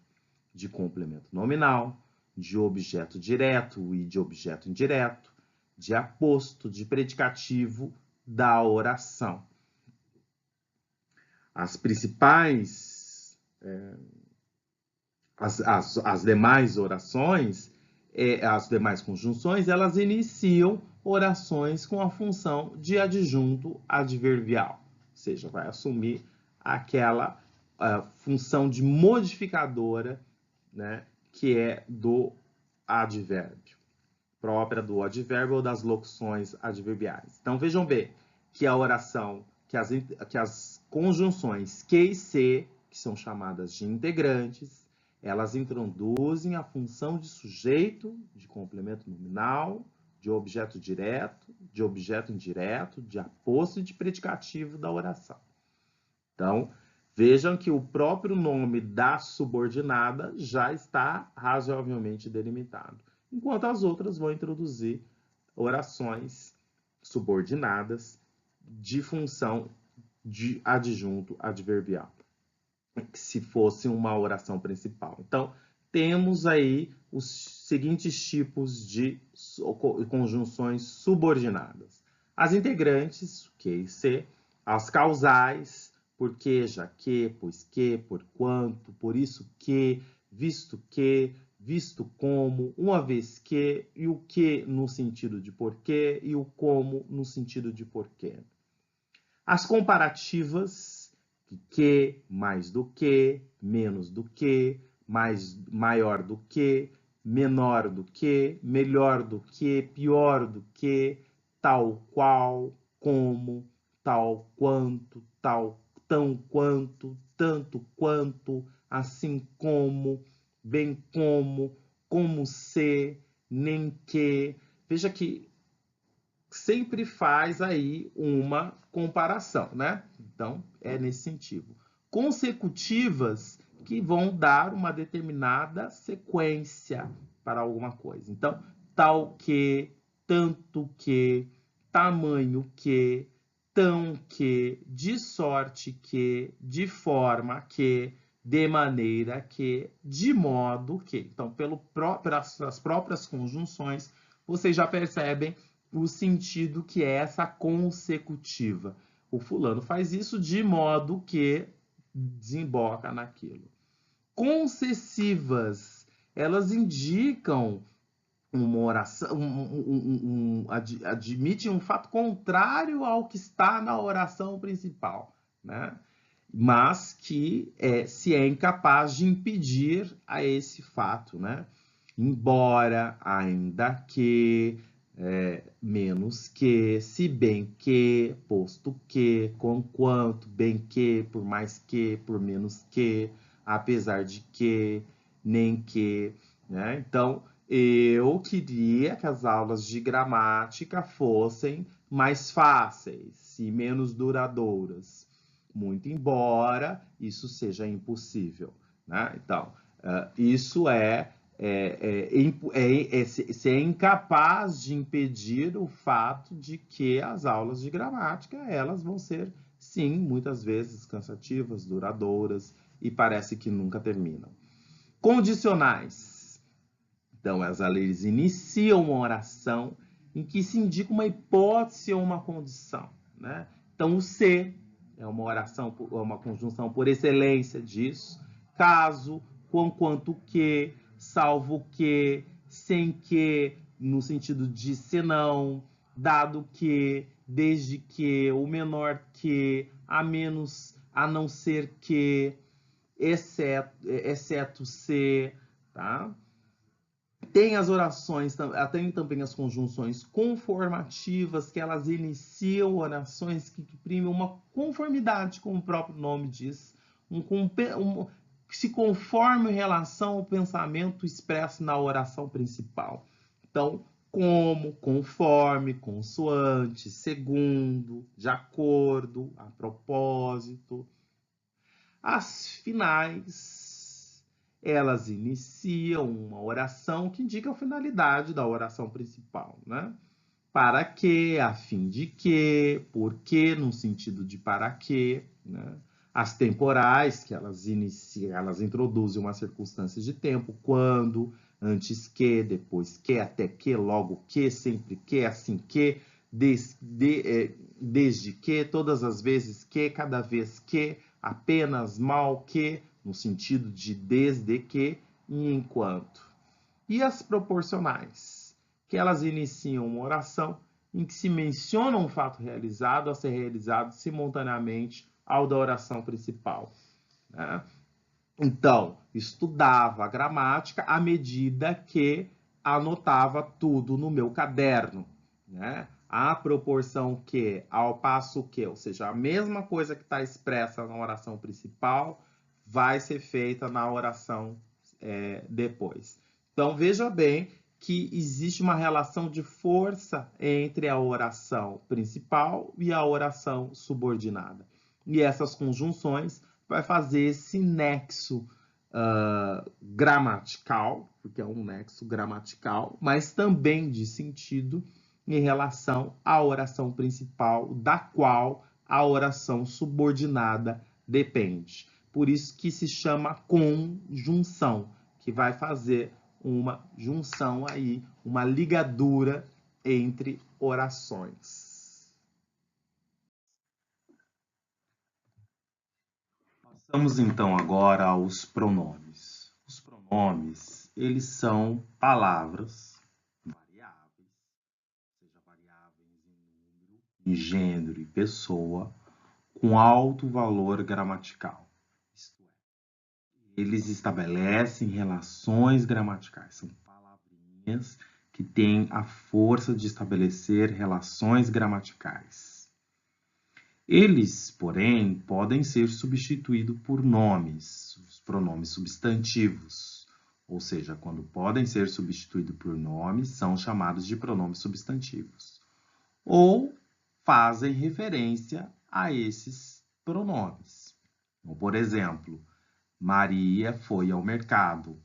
Speaker 1: de complemento nominal, de objeto direto e de objeto indireto, de aposto, de predicativo da oração. As principais... As demais orações, as demais conjunções, elas iniciam orações com a função de adjunto adverbial, ou seja, vai assumir aquela função de modificadora, né, que é do advérbio, própria do advérbio ou das locuções adverbiais. Então vejam bem que a oração, que as conjunções que e se, que são chamadas de integrantes, elas introduzem a função de sujeito, de complemento nominal, de objeto direto, de objeto indireto, de aposto e de predicativo da oração. Então, vejam que o próprio nome da subordinada já está razoavelmente delimitado, enquanto as outras vão introduzir orações subordinadas de função de adjunto adverbial, se fosse uma oração principal. Então, temos aí os seguintes tipos de conjunções subordinadas. As integrantes, que e se, as causais, porque, já que, pois que, por quanto, por isso que, visto como, uma vez que, e o que no sentido de porquê, e o como no sentido de porquê. As comparativas, que, mais do que, menos do que, maior do que, menor do que, melhor do que, pior do que, tal qual, como, tal quanto, tão quanto, tanto quanto, assim como, bem como se, nem que. Veja que sempre faz aí uma comparação, né? Então, é nesse sentido. Consecutivas que vão dar uma determinada sequência para alguma coisa. Então, tal que, tanto que, tamanho que, tão que, de sorte que, de forma que, de maneira que, de modo que. Então, pelas próprias conjunções, vocês já percebem o sentido que é essa consecutiva. o fulano faz isso de modo que desemboca naquilo. Concessivas, elas indicam uma oração, admitem um fato contrário ao que está na oração principal, né? Mas que se é incapaz de impedir a esse fato, né? Embora, ainda que, menos que, se bem que, posto que, conquanto, bem que, por mais que, por menos que, apesar de que, nem que, né? Então, eu queria que as aulas de gramática fossem mais fáceis e menos duradouras, muito embora isso seja impossível, né? Então, isso se é incapaz de impedir o fato de que as aulas de gramática elas vão ser, sim, muitas vezes cansativas, duradouras e parece que nunca terminam. Condicionais. Então, eles iniciam uma oração em que se indica uma hipótese ou uma condição, né? Então, o se é uma oração, uma conjunção por excelência disso. Caso, conquanto que, salvo que, sem que, no sentido de senão, dado que, desde que, o menor que, a menos, a não ser que, exceto se, tá? Tem as orações, tem também as conjunções conformativas, que elas iniciam orações que imprimem uma conformidade, como o próprio nome diz, que se conforma em relação ao pensamento expresso na oração principal. Então, como, conforme, consoante, segundo, de acordo, a propósito. As finais, elas iniciam uma oração que indica a finalidade da oração principal, né? Para que, a fim de que, por que, no sentido de para que, né? As temporais, que elas introduzem uma circunstância de tempo, quando, antes que, depois que, até que, logo que, sempre que, assim que, desde que, todas as vezes que, cada vez que, apenas, mal que, no sentido de desde que e enquanto. E as proporcionais, que elas iniciam uma oração em que se menciona um fato realizado a ser realizado simultaneamente ao da oração principal, né? Então, estudava a gramática à medida que anotava tudo no meu caderno, né? A proporção que, ao passo que, ou seja, a mesma coisa que está expressa na oração principal vai ser feita na oração depois. Então, veja bem que existe uma relação de força entre a oração principal e a oração subordinada. E essas conjunções vai fazer esse nexo gramatical, porque é um nexo gramatical, mas também de sentido em relação à oração principal, da qual a oração subordinada depende. Por isso que se chama conjunção, que vai fazer uma junção aí, uma ligadura entre orações. Passamos então agora aos pronomes. Os pronomes, eles são palavras variáveis, seja variáveis em número, em gênero e pessoa, com alto valor gramatical. Isto é, eles estabelecem relações gramaticais, são palavrinhas que têm a força de estabelecer relações gramaticais. Eles, porém, podem ser substituídos por nomes, os pronomes substantivos. Ou seja, quando podem ser substituídos por nomes, são chamados de pronomes substantivos. Ou fazem referência a esses pronomes. Então, por exemplo, Maria foi ao mercado.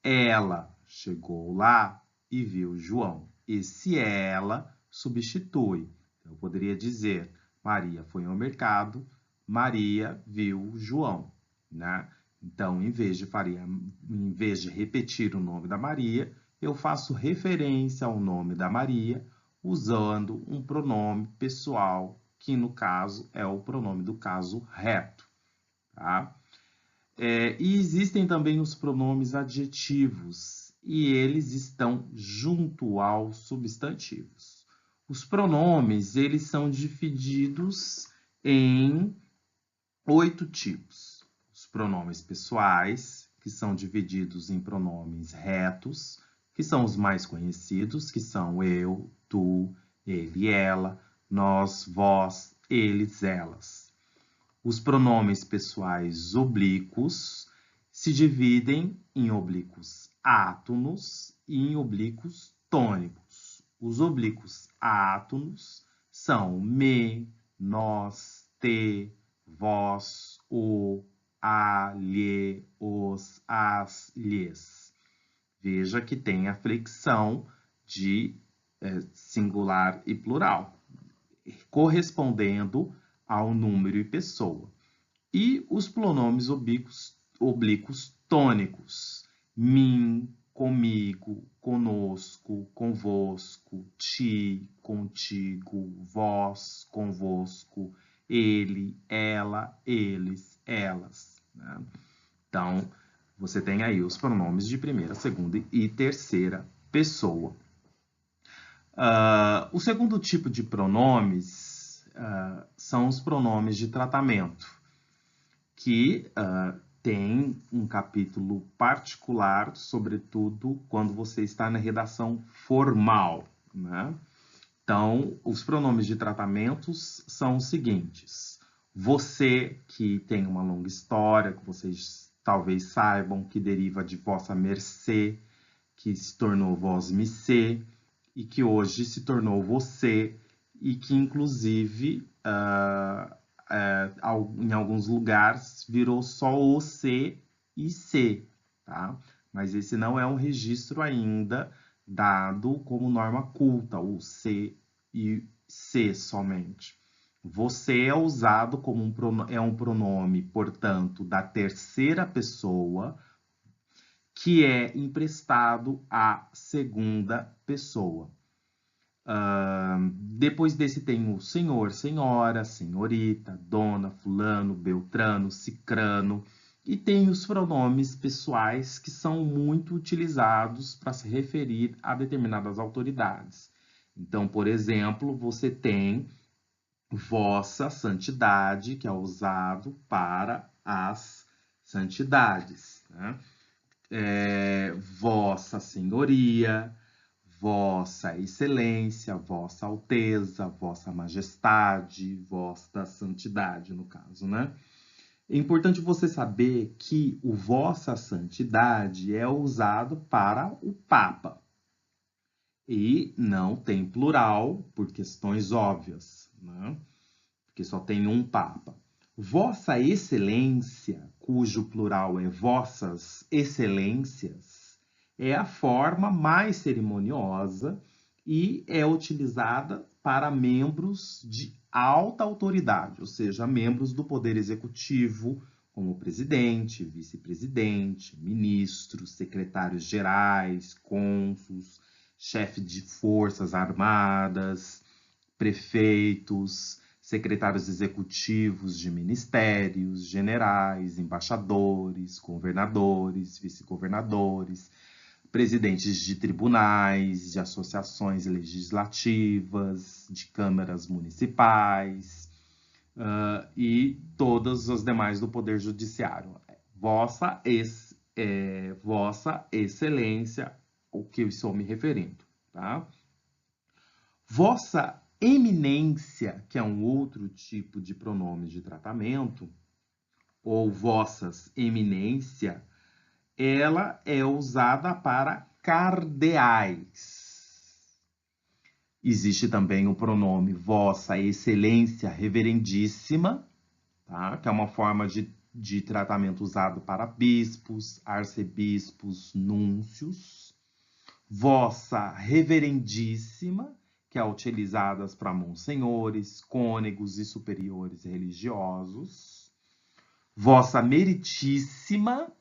Speaker 1: Ela chegou lá e viu João. Esse ela substitui. Então, eu poderia dizer: Maria foi ao mercado, Maria viu João, né? Então, em vez de repetir o nome da Maria, eu faço referência ao nome da Maria usando um pronome pessoal que no caso é o pronome do caso reto, tá? E existem também os pronomes adjetivos, e eles estão junto aos substantivos. Os pronomes, eles são divididos em 8 tipos. Os pronomes pessoais, que são divididos em pronomes retos, que são os mais conhecidos, que são eu, tu, ele, ela, nós, vós, eles, elas. Os pronomes pessoais oblíquos se dividem em oblíquos átonos e em oblíquos tônicos. Os oblíquos átonos são me, nós, te, vós, o, a, lhe, os, as, lhes. Veja que tem a flexão de singular e plural, correspondendo ao número e pessoa. E os pronomes oblíquos tônicos: mim, comigo, conosco, convosco, ti, contigo, vós, convosco, ele, ela, eles, elas, né? Então, você tem aí os pronomes de primeira, segunda e terceira pessoa. O segundo tipo de pronomes são os pronomes de tratamento, que tem um capítulo particular, sobretudo quando você está na redação formal, né? Então, os pronomes de tratamentos são os seguintes: você, que tem uma longa história, que vocês talvez saibam, que deriva de vossa mercê, que se tornou vós me ser, e que hoje se tornou você, e que inclusive em alguns lugares virou só o C e C, tá? Mas esse não é um registro ainda dado como norma culta, o C e C somente. Você é usado como um pronome, portanto, da terceira pessoa, que é emprestado à segunda pessoa. Depois desse tem o senhor, senhora, senhorita, dona, fulano, beltrano, cicrano. E tem os pronomes pessoais que são muito utilizados para se referir a determinadas autoridades. Então, por exemplo, você tem vossa santidade, que é usado para as santidades, né? Vossa senhoria, vossa excelência, vossa alteza, vossa majestade, vossa santidade, no caso, né? É importante você saber que o vossa santidade é usado para o Papa e não tem plural por questões óbvias, né? Porque só tem um Papa. Vossa Excelência, cujo plural é vossas excelências, é a forma mais cerimoniosa e é utilizada para membros de alta autoridade, ou seja, membros do Poder Executivo, como presidente, vice-presidente, ministros, secretários gerais, cônsuls, chefe de forças armadas, prefeitos, secretários executivos de ministérios, generais, embaixadores, governadores, vice-governadores, presidentes de tribunais, de associações legislativas, de câmaras municipais e todas as demais do Poder Judiciário. Vossa Excelência, o que eu estou me referindo, tá? Vossa Eminência, que é um outro tipo de pronome de tratamento, ou vossas eminência, ela é usada para cardeais. Existe também o pronome vossa excelência reverendíssima, tá? Que é uma forma de tratamento usado para bispos, arcebispos, núncios. Vossa reverendíssima, que é utilizada para monsenhores, cônegos e superiores religiosos. Vossa meritíssima,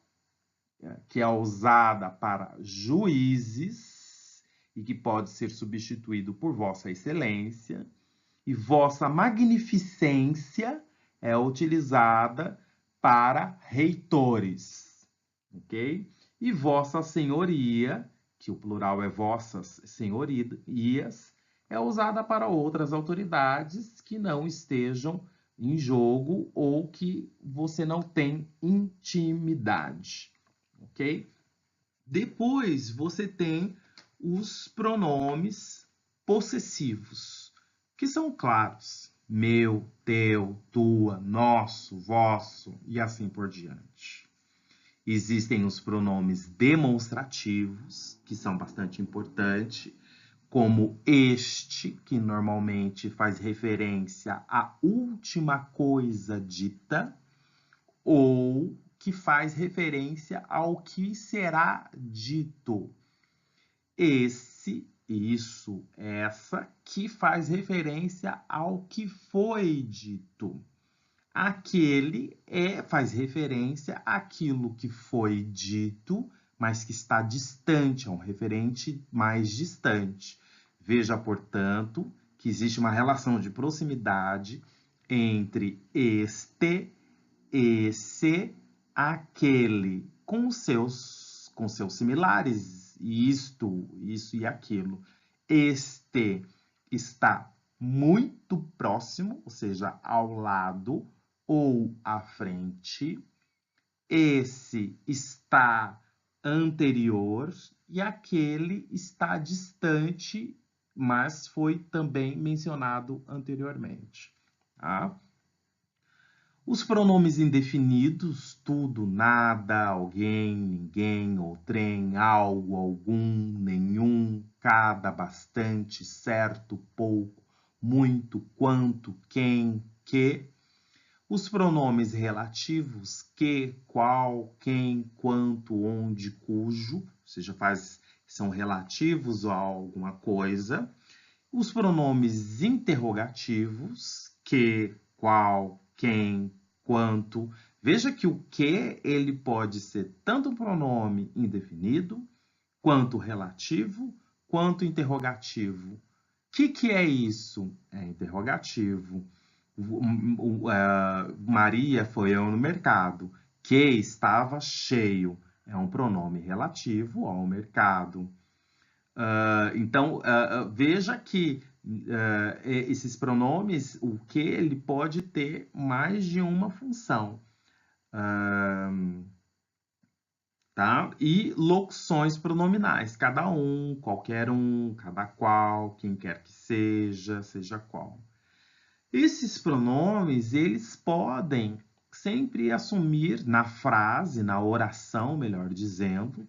Speaker 1: que é usada para juízes e que pode ser substituído por vossa excelência.
Speaker 2: E vossa magnificência é utilizada para reitores, ok? E vossa senhoria, que o plural é vossas senhorias, é usada para outras autoridades que não estejam em jogo ou que você não tem intimidade, ok? Depois você tem os pronomes possessivos, que são claros: meu, teu, tua, nosso, vosso e assim por diante. Existem os pronomes demonstrativos, que são bastante importantes, como este, que normalmente faz referência à última coisa dita, ou que faz referência ao que será dito. Esse, isso, essa, que faz referência ao que foi dito. Aquele faz referência àquilo que foi dito, mas que está distante, é um referente mais distante. Veja, portanto, que existe uma relação de proximidade entre este, esse, aquele, com seus similares, isto, isso e aquilo. Este está muito próximo, ou seja, ao lado ou à frente. Esse está anterior e aquele está distante, mas foi também mencionado anteriormente. Tá? Os pronomes indefinidos, tudo, nada, alguém, ninguém, outrem, algo, algum, nenhum, cada, bastante, certo, pouco, muito, quanto, quem, que. Os pronomes relativos, que, qual, quem, quanto, onde, cujo, ou seja, são relativos a alguma coisa. Os pronomes interrogativos, que, qual, quem, quanto. Veja que o que ele pode ser tanto um pronome indefinido, quanto relativo, quanto interrogativo. O que é isso? É interrogativo. Maria foi ao mercado. Que estava cheio. É um pronome relativo ao mercado. Então, veja que esses pronomes, o que ele pode ter mais de uma função. Tá? E locuções pronominais, cada um, qualquer um, cada qual, quem quer que seja, seja qual. Esses pronomes, eles podem sempre assumir na frase, na oração, melhor dizendo,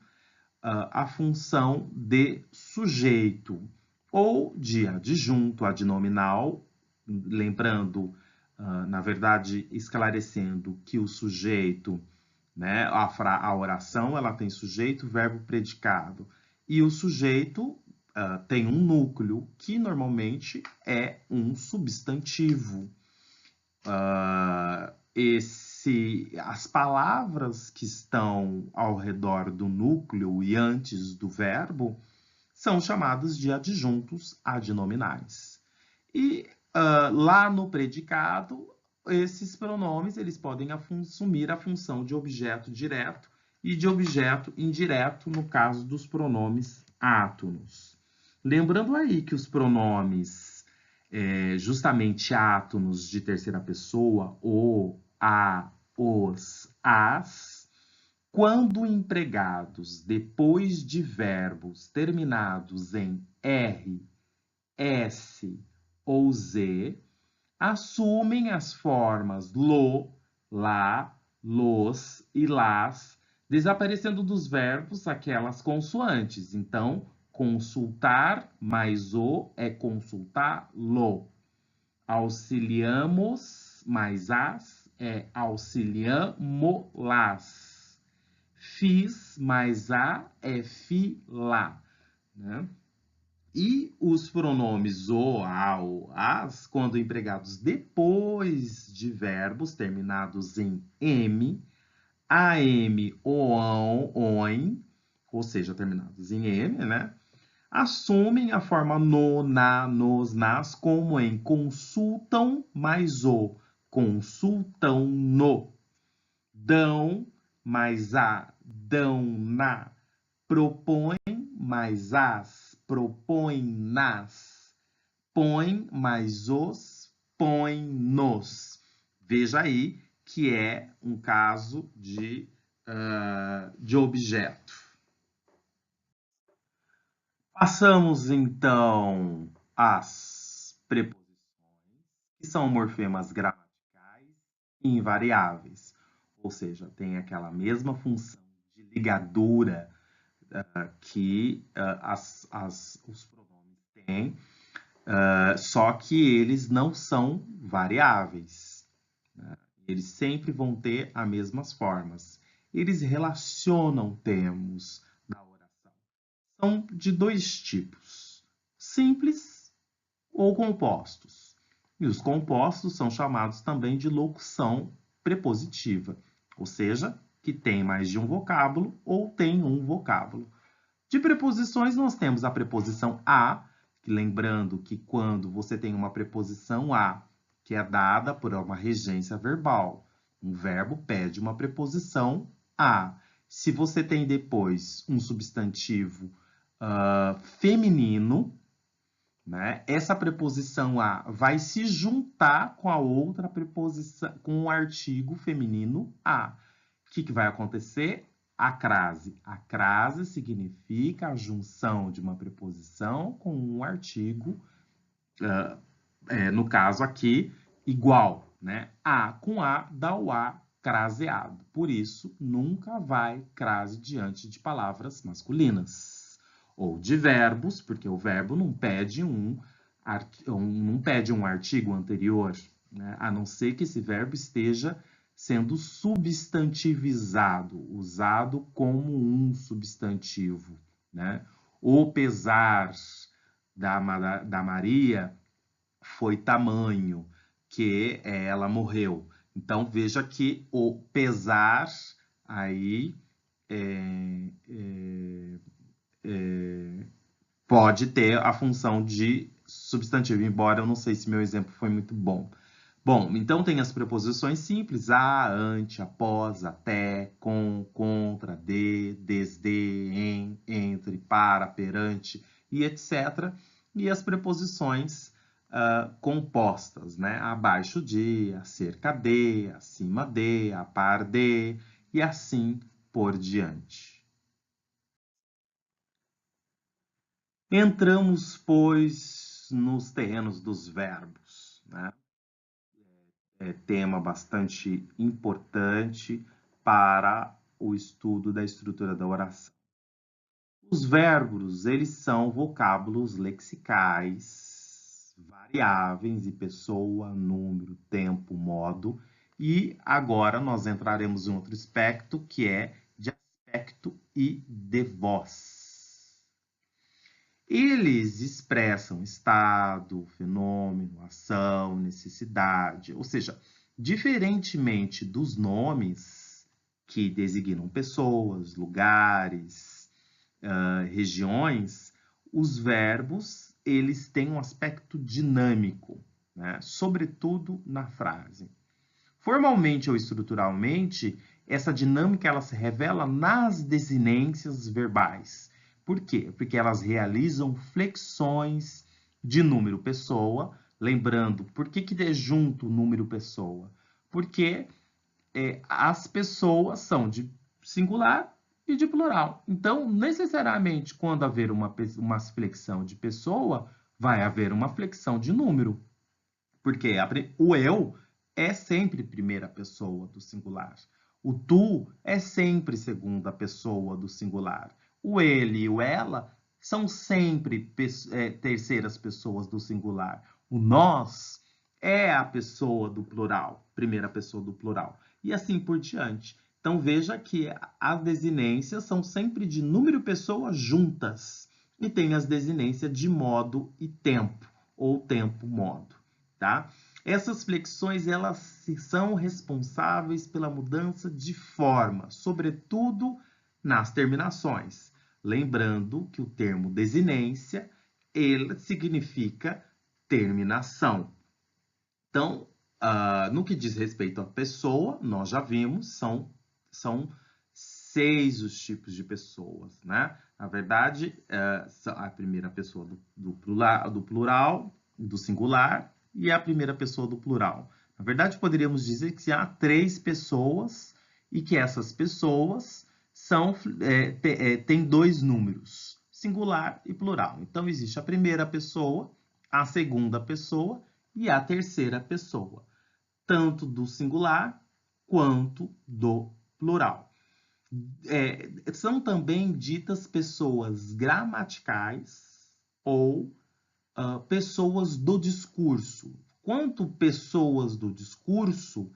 Speaker 2: a função de sujeito ou de adjunto, adnominal, lembrando, na verdade, esclarecendo que o sujeito, né, a oração, ela tem sujeito, verbo, predicado, e o sujeito tem um núcleo que normalmente é um substantivo. As palavras que estão ao redor do núcleo e antes do verbo são chamadas de adjuntos adnominais. E lá no predicado, esses pronomes eles podem assumir a função de objeto direto e de objeto indireto no caso dos pronomes átonos. Lembrando aí que os pronomes justamente átonos de terceira pessoa, o, a, os, as, quando empregados depois de verbos terminados em R, S ou Z, assumem as formas lo, lá, los e las, desaparecendo dos verbos aquelas consoantes. Então, consultar mais o é consultar-lo. Auxiliamos mais as é auxiliamo-las. Fiz mais a é fi-lá. Né? E os pronomes o, a, o, as, quando empregados depois de verbos terminados em M, am, oão, oin, ou seja, terminados em M, né? assumem a forma no, na, nos, nas, como em consultam mais o, consultam no, dão mais a, dão na, propõem mais as, propõem nas, põe mais os, põe nos. Veja aí que é um caso de objeto. Passamos, então, às preposições, que são morfemas gramaticais e invariáveis, ou seja, tem aquela mesma função de ligadura que os pronomes têm, só que eles não são variáveis, né? Eles sempre vão ter as mesmas formas. Eles relacionam termos na oração. São de dois tipos, simples ou compostos. E os compostos são chamados também de locução prepositiva, ou seja, que tem mais de um vocábulo ou tem um vocábulo. De preposições, nós temos a preposição a, lembrando que quando você tem uma preposição a, que é dada por uma regência verbal, um verbo pede uma preposição a. Se você tem depois um substantivo feminino, né, essa preposição a vai se juntar com a outra preposição, com o artigo feminino a. O que vai acontecer? A crase. A crase significa a junção de uma preposição com um artigo, no caso aqui, igual, né? A com A dá o A craseado. Por isso, nunca vai crase diante de palavras masculinas. Ou de verbos, porque o verbo não pede um artigo anterior, né? A não ser que esse verbo esteja sendo substantivizado, usado como um substantivo, né? O pesar da Maria foi tamanho que ela morreu. Então, veja que o pesar aí pode ter a função de substantivo, embora eu não sei se meu exemplo foi muito bom. Bom, então tem as preposições simples, a, ante, após, até, com, contra, de, desde, em, entre, para, perante e etc. E as preposições compostas, né? Abaixo de, acerca de, acima de, a par de e assim por diante. Entramos, pois, nos terrenos dos verbos, né? Tema bastante importante para o estudo da estrutura da oração. Os verbos, eles são vocábulos lexicais, variáveis em pessoa, número, tempo, modo, e agora nós entraremos em outro aspecto, que é de aspecto e de voz. Eles expressam estado, fenômeno, ação, necessidade, ou seja, diferentemente dos nomes que designam pessoas, lugares, regiões, os verbos eles têm um aspecto dinâmico, né? Sobretudo na frase. Formalmente ou estruturalmente, essa dinâmica ela se revela nas desinências verbais. Por quê? Porque elas realizam flexões de número pessoa. Lembrando, por que é junto o número pessoa? Porque as pessoas são de singular e de plural. Então, necessariamente, quando haver uma flexão de pessoa, vai haver uma flexão de número. Porque o eu é sempre primeira pessoa do singular. O tu é sempre segunda pessoa do singular. O ele e o ela são sempre terceiras pessoas do singular. O nós é a pessoa do plural, primeira pessoa do plural. E assim por diante. Então, veja que as desinências são sempre de número e pessoa juntas. E tem as desinências de modo e tempo, ou tempo-modo, tá? Essas flexões, elas são responsáveis pela mudança de forma, sobretudo nas terminações. Lembrando que o termo desinência, ele significa terminação. Então, no que diz respeito à pessoa, nós já vimos, são 6 os tipos de pessoas, né? Na verdade, a primeira pessoa do plural, do singular, e a primeira pessoa do plural. Na verdade, poderíamos dizer que há 3 pessoas e que essas pessoas têm 2 números, singular e plural. Então, existe a primeira pessoa, a segunda pessoa e a terceira pessoa, tanto do singular quanto do plural. São também ditas pessoas gramaticais ou pessoas do discurso. Quanto pessoas do discurso,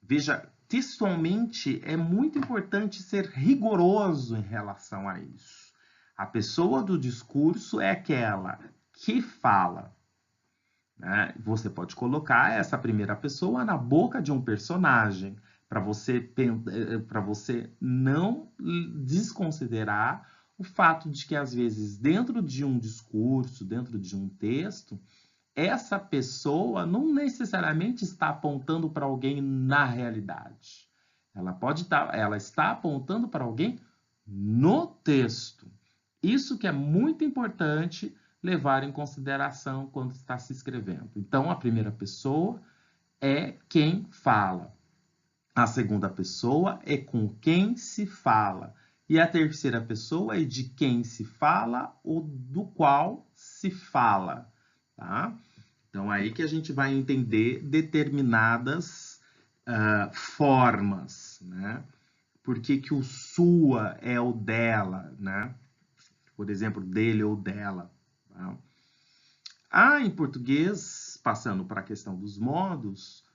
Speaker 2: veja, textualmente é muito importante ser rigoroso em relação a isso. A pessoa do discurso é aquela que fala. Né? Você pode colocar essa primeira pessoa na boca de um personagem, para você não desconsiderar o fato de que, às vezes, dentro de um discurso, dentro de um texto, essa pessoa não necessariamente está apontando para alguém na realidade. Ela está apontando para alguém no texto. Isso que é muito importante levar em consideração quando está se escrevendo. Então, a primeira pessoa é quem fala. A segunda pessoa é com quem se fala. E a terceira pessoa é de quem se fala ou do qual se fala. Tá? Então, aí que a gente vai entender determinadas formas, né? Por que o sua é o dela, né? Por exemplo, dele ou dela. Tá? Há em português, passando para a questão dos modos,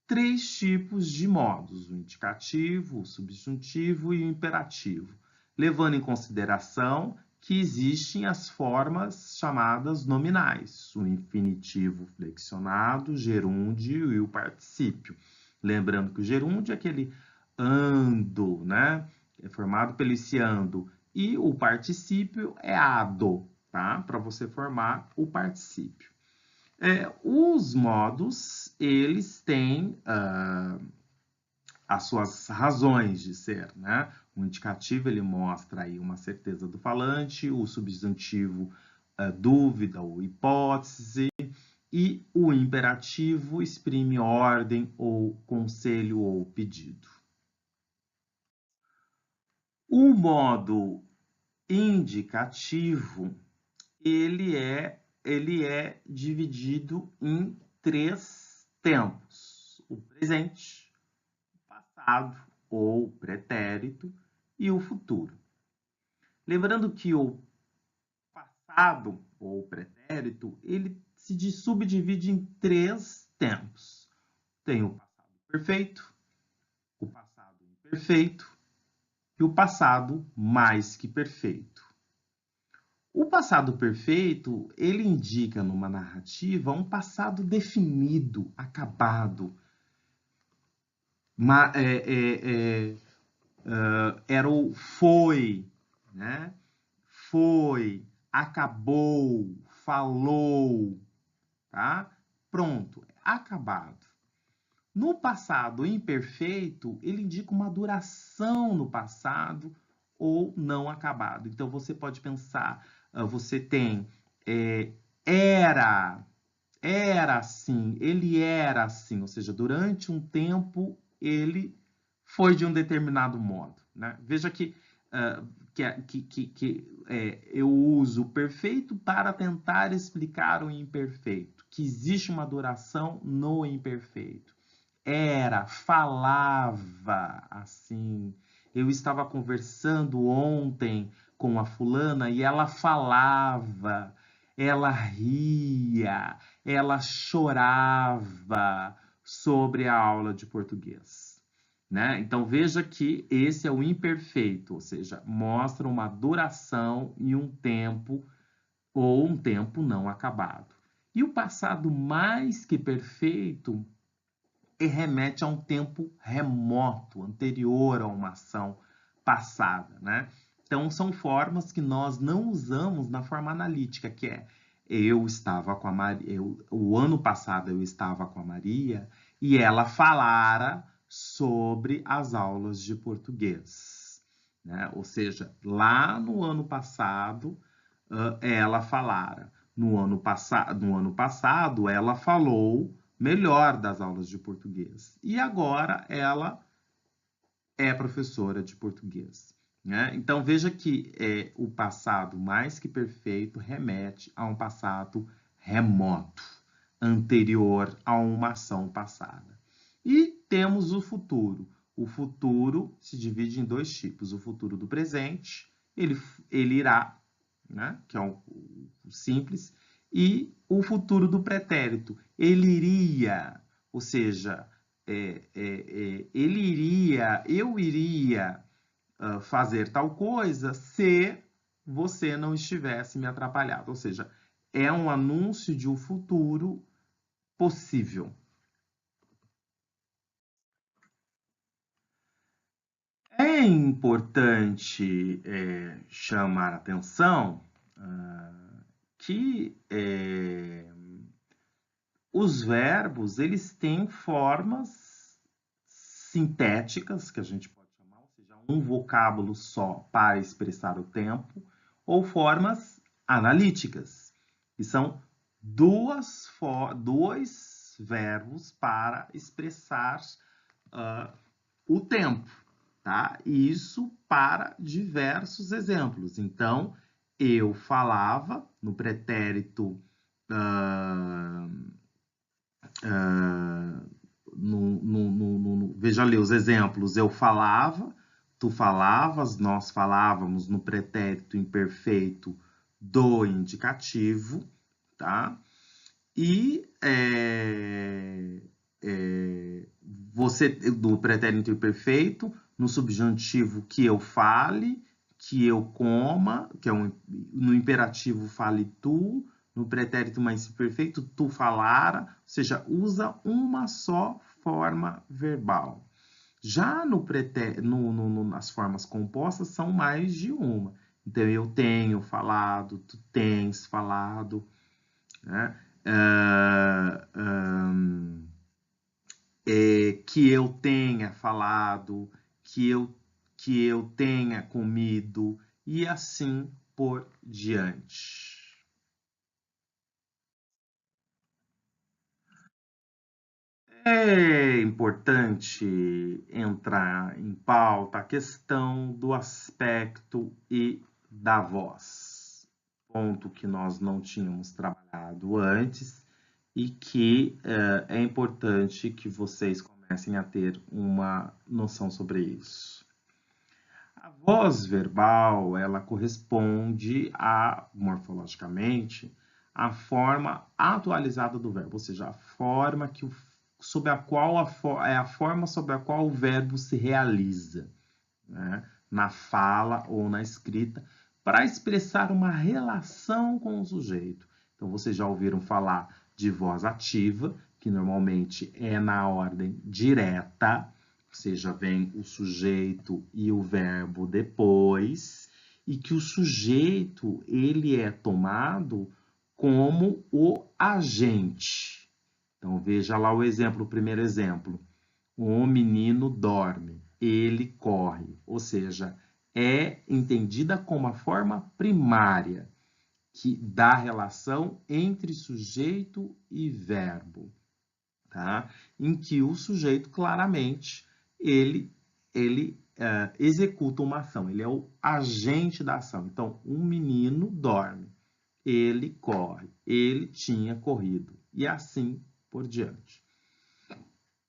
Speaker 2: 3 tipos de modos: o indicativo, o subjuntivo e o imperativo, levando em consideração que existem as formas chamadas nominais, o infinitivo flexionado, o gerúndio e o particípio. Lembrando que o gerúndio é aquele ando, né? É formado pelo esse ando, e o particípio é ado, tá? Para você formar o particípio. Os modos, eles têm as suas razões de ser, né? O indicativo, ele mostra aí uma certeza do falante, o substantivo, dúvida ou hipótese, e o imperativo exprime ordem ou conselho ou pedido. O modo indicativo, ele é dividido em 3 tempos: o presente, o passado ou pretérito e o futuro. Lembrando que o passado ou pretérito, ele se subdivide em 3 tempos. Tem o passado perfeito, o passado imperfeito e o passado mais que perfeito. O passado perfeito, ele indica numa narrativa um passado definido, acabado. Era o foi, né? Foi, acabou, falou, tá? Pronto, acabado. No passado imperfeito, ele indica uma duração no passado ou não acabado. Então, você pode pensar, você tem era assim, ele era assim, ou seja, durante um tempo ele foi de um determinado modo, né? Veja que eu uso o perfeito para tentar explicar o imperfeito, que existe uma duração no imperfeito. Era, falava assim. Eu estava conversando ontem com a fulana e ela falava, ela ria, ela chorava sobre a aula de português. Né? Então veja que esse é o imperfeito, ou seja, mostra uma duração e um tempo ou um tempo não acabado. E o passado mais que perfeito remete a um tempo remoto, anterior a uma ação passada, né? Então, são formas que nós não usamos na forma analítica, que é eu estava com a Maria, o ano passado eu estava com a Maria e ela falara sobre as aulas de português, né? Ou seja, lá no ano passado, ela falara. No ano passado, ela falou melhor das aulas de português. E agora ela é professora de português, né? Então veja que o passado mais que perfeito remete a um passado remoto, anterior a uma ação passada. E temos o futuro. O futuro se divide em dois tipos. O futuro do presente, ele irá, né? Que é o simples, e o futuro do pretérito, ele iria, ou seja, ele iria, eu iria fazer tal coisa se você não estivesse me atrapalhado. Ou seja, é um anúncio de um futuro possível. É importante chamar a atenção que os verbos eles têm formas sintéticas, que a gente pode chamar, ou seja, um vocábulo só para expressar o tempo, ou formas analíticas, que são dois verbos para expressar o tempo, tá? E isso para diversos exemplos. Então, eu falava no pretérito veja ali os exemplos. Eu falava, tu falavas, nós falávamos no pretérito imperfeito do indicativo, tá? E você, do pretérito imperfeito, no subjuntivo que eu fale, que eu coma, que é no imperativo fale tu, no pretérito mais imperfeito, tu falara, ou seja, usa uma só forma verbal. Já nas formas compostas, são mais de uma. Então, eu tenho falado, tu tens falado, né? Que eu tenha falado, que eu tenha comido, e assim por diante. É importante entrar em pauta a questão do aspecto e da voz, ponto que nós não tínhamos trabalhado antes e que é importante que vocês comecem a ter uma noção sobre isso. A voz verbal, ela corresponde morfologicamente, à forma atualizada do verbo, ou seja, a forma sob a qual é a forma sobre a qual o verbo se realiza, né? Na fala ou na escrita, para expressar uma relação com o sujeito. Então, vocês já ouviram falar de voz ativa, que normalmente é na ordem direta, ou seja, vem o sujeito e o verbo depois, e que o sujeito ele é tomado como o agente. Então, veja lá o primeiro exemplo. O menino dorme, ele corre, ou seja, é entendida como a forma primária da relação entre sujeito e verbo, tá? Em que o sujeito claramente ele executa uma ação, ele é o agente da ação. Então, um menino dorme, ele corre, ele tinha corrido e assim por diante.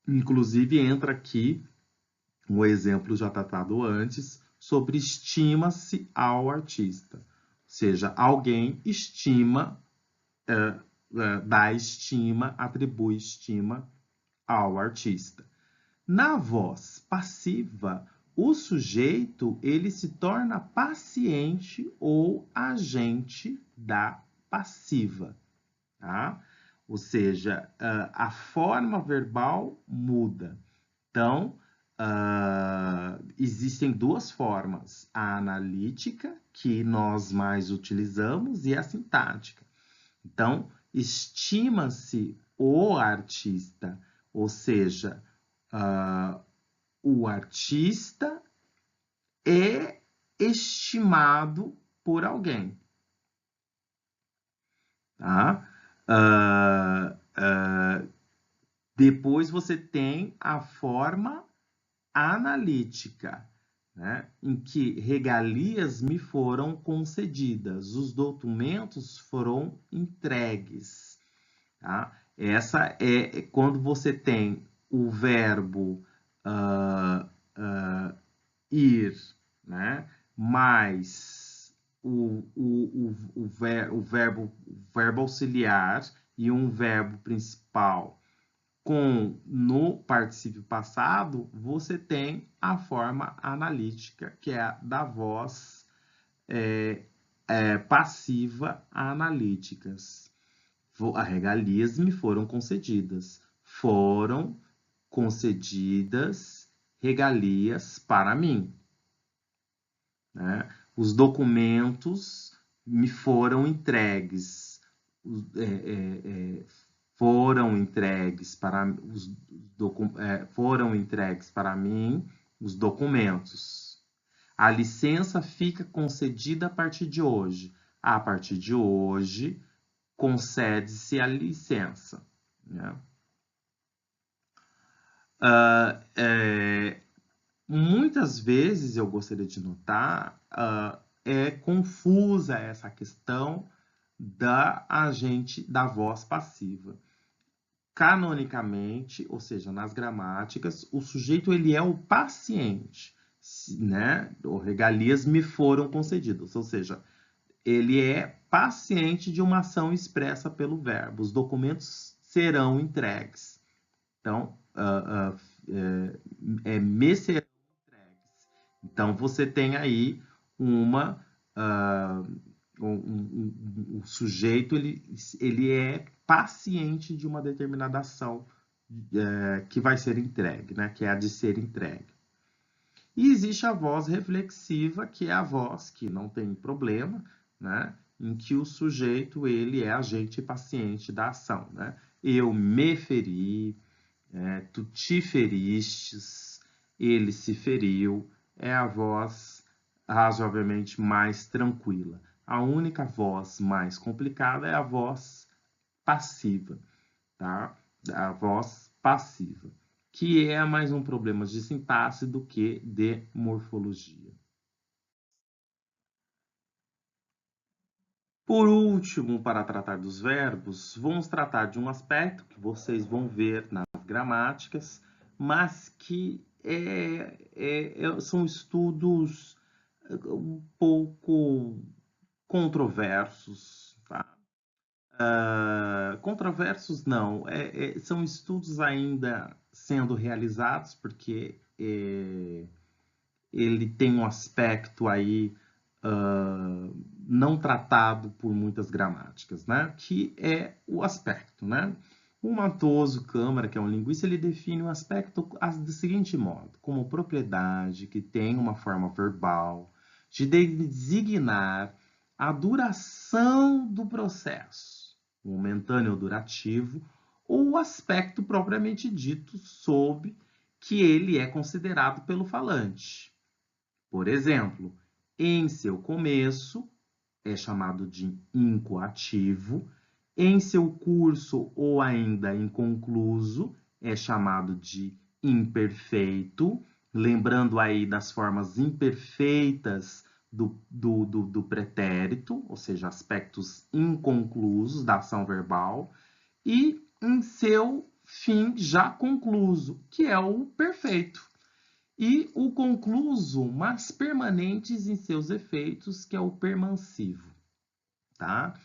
Speaker 2: Inclusive entra aqui um exemplo já tratado antes sobre estima-se ao artista, ou seja, alguém estima, dá estima, atribui estima ao artista. Na voz passiva, o sujeito ele se torna paciente ou agente da passiva, tá? Ou seja, a forma verbal muda. Então, existem duas formas, a analítica, que nós mais utilizamos, e a sintática. Então, estima-se o artista, ou seja, o artista é estimado por alguém. Tá? Depois você tem a forma analítica, né? Em que regalias me foram concedidas, os documentos foram entregues. Tá? Essa é quando você tem o verbo ir, né? Mais o verbo auxiliar e um verbo principal no particípio passado, você tem a forma analítica, que é a da voz passiva analíticas. As regalias me foram concedidas. Foram concedidas regalias para mim. Né? Os documentos me foram entregues. Foram entregues para mim os documentos. A licença fica concedida a partir de hoje. A partir de hoje, concede-se a licença. Né? Muitas vezes eu gostaria de notar, é confusa essa questão da voz passiva. Canonicamente, ou seja, nas gramáticas, o sujeito ele é o paciente, né? Regalias me foram concedidas, ou seja, ele é paciente de uma ação expressa pelo verbo. Os documentos serão entregues. Então, me serão entregues. Então, você tem aí o sujeito, ele é paciente de uma determinada ação que vai ser entregue, né? Que é a de ser entregue. E existe a voz reflexiva, que é a voz que não tem problema, né? Em que o sujeito ele é agente paciente da ação. Né? Eu me feri, tu te feristes, ele se feriu, é a voz razoavelmente mais tranquila. A única voz mais complicada é a voz passiva, tá? A voz passiva, que é mais um problema de sintaxe do que de morfologia. Por último, para tratar dos verbos, vamos tratar de um aspecto que vocês vão ver nas gramáticas, mas que são estudos um pouco controversos. Tá? Controversos não, são estudos ainda sendo realizados, porque ele tem um aspecto aí não tratado por muitas gramáticas, né? Que é o aspecto, né? O Matoso Câmara, que é um linguista, ele define o aspecto do seguinte modo, como propriedade que tem uma forma verbal de designar a duração do processo, momentâneo ou durativo, ou o aspecto propriamente dito sob que ele é considerado pelo falante. Por exemplo, em seu começo, é chamado de incoativo. Em seu curso ou ainda inconcluso, é chamado de imperfeito. Lembrando aí das formas imperfeitas do pretérito, ou seja, aspectos inconclusos da ação verbal. E em seu fim já concluso, que é o perfeito. E o concluso, mas permanentes em seus efeitos, que é o permansivo. Tá?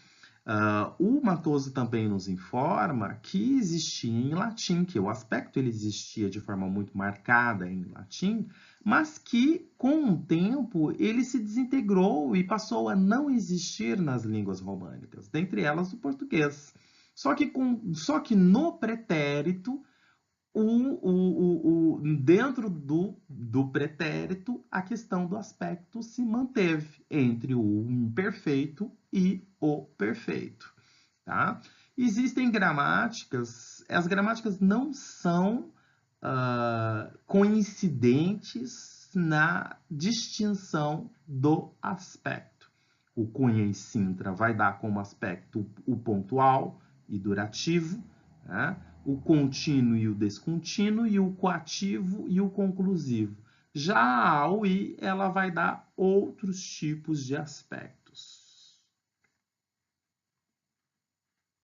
Speaker 2: O Matoso também nos informa que existia em latim, que o aspecto ele existia de forma muito marcada em latim, mas que, com o tempo, ele se desintegrou e passou a não existir nas línguas românicas, dentre elas o português. Só que no pretérito, dentro do pretérito, a questão do aspecto se manteve entre o imperfeito e o perfeito. Tá? Existem gramáticas, as gramáticas não são coincidentes na distinção do aspecto. O Cunha e Sintra vai dar como aspecto o pontual e durativo, né? O contínuo e o descontínuo, e o coativo e o conclusivo. Já a AUI, ela vai dar outros tipos de aspectos.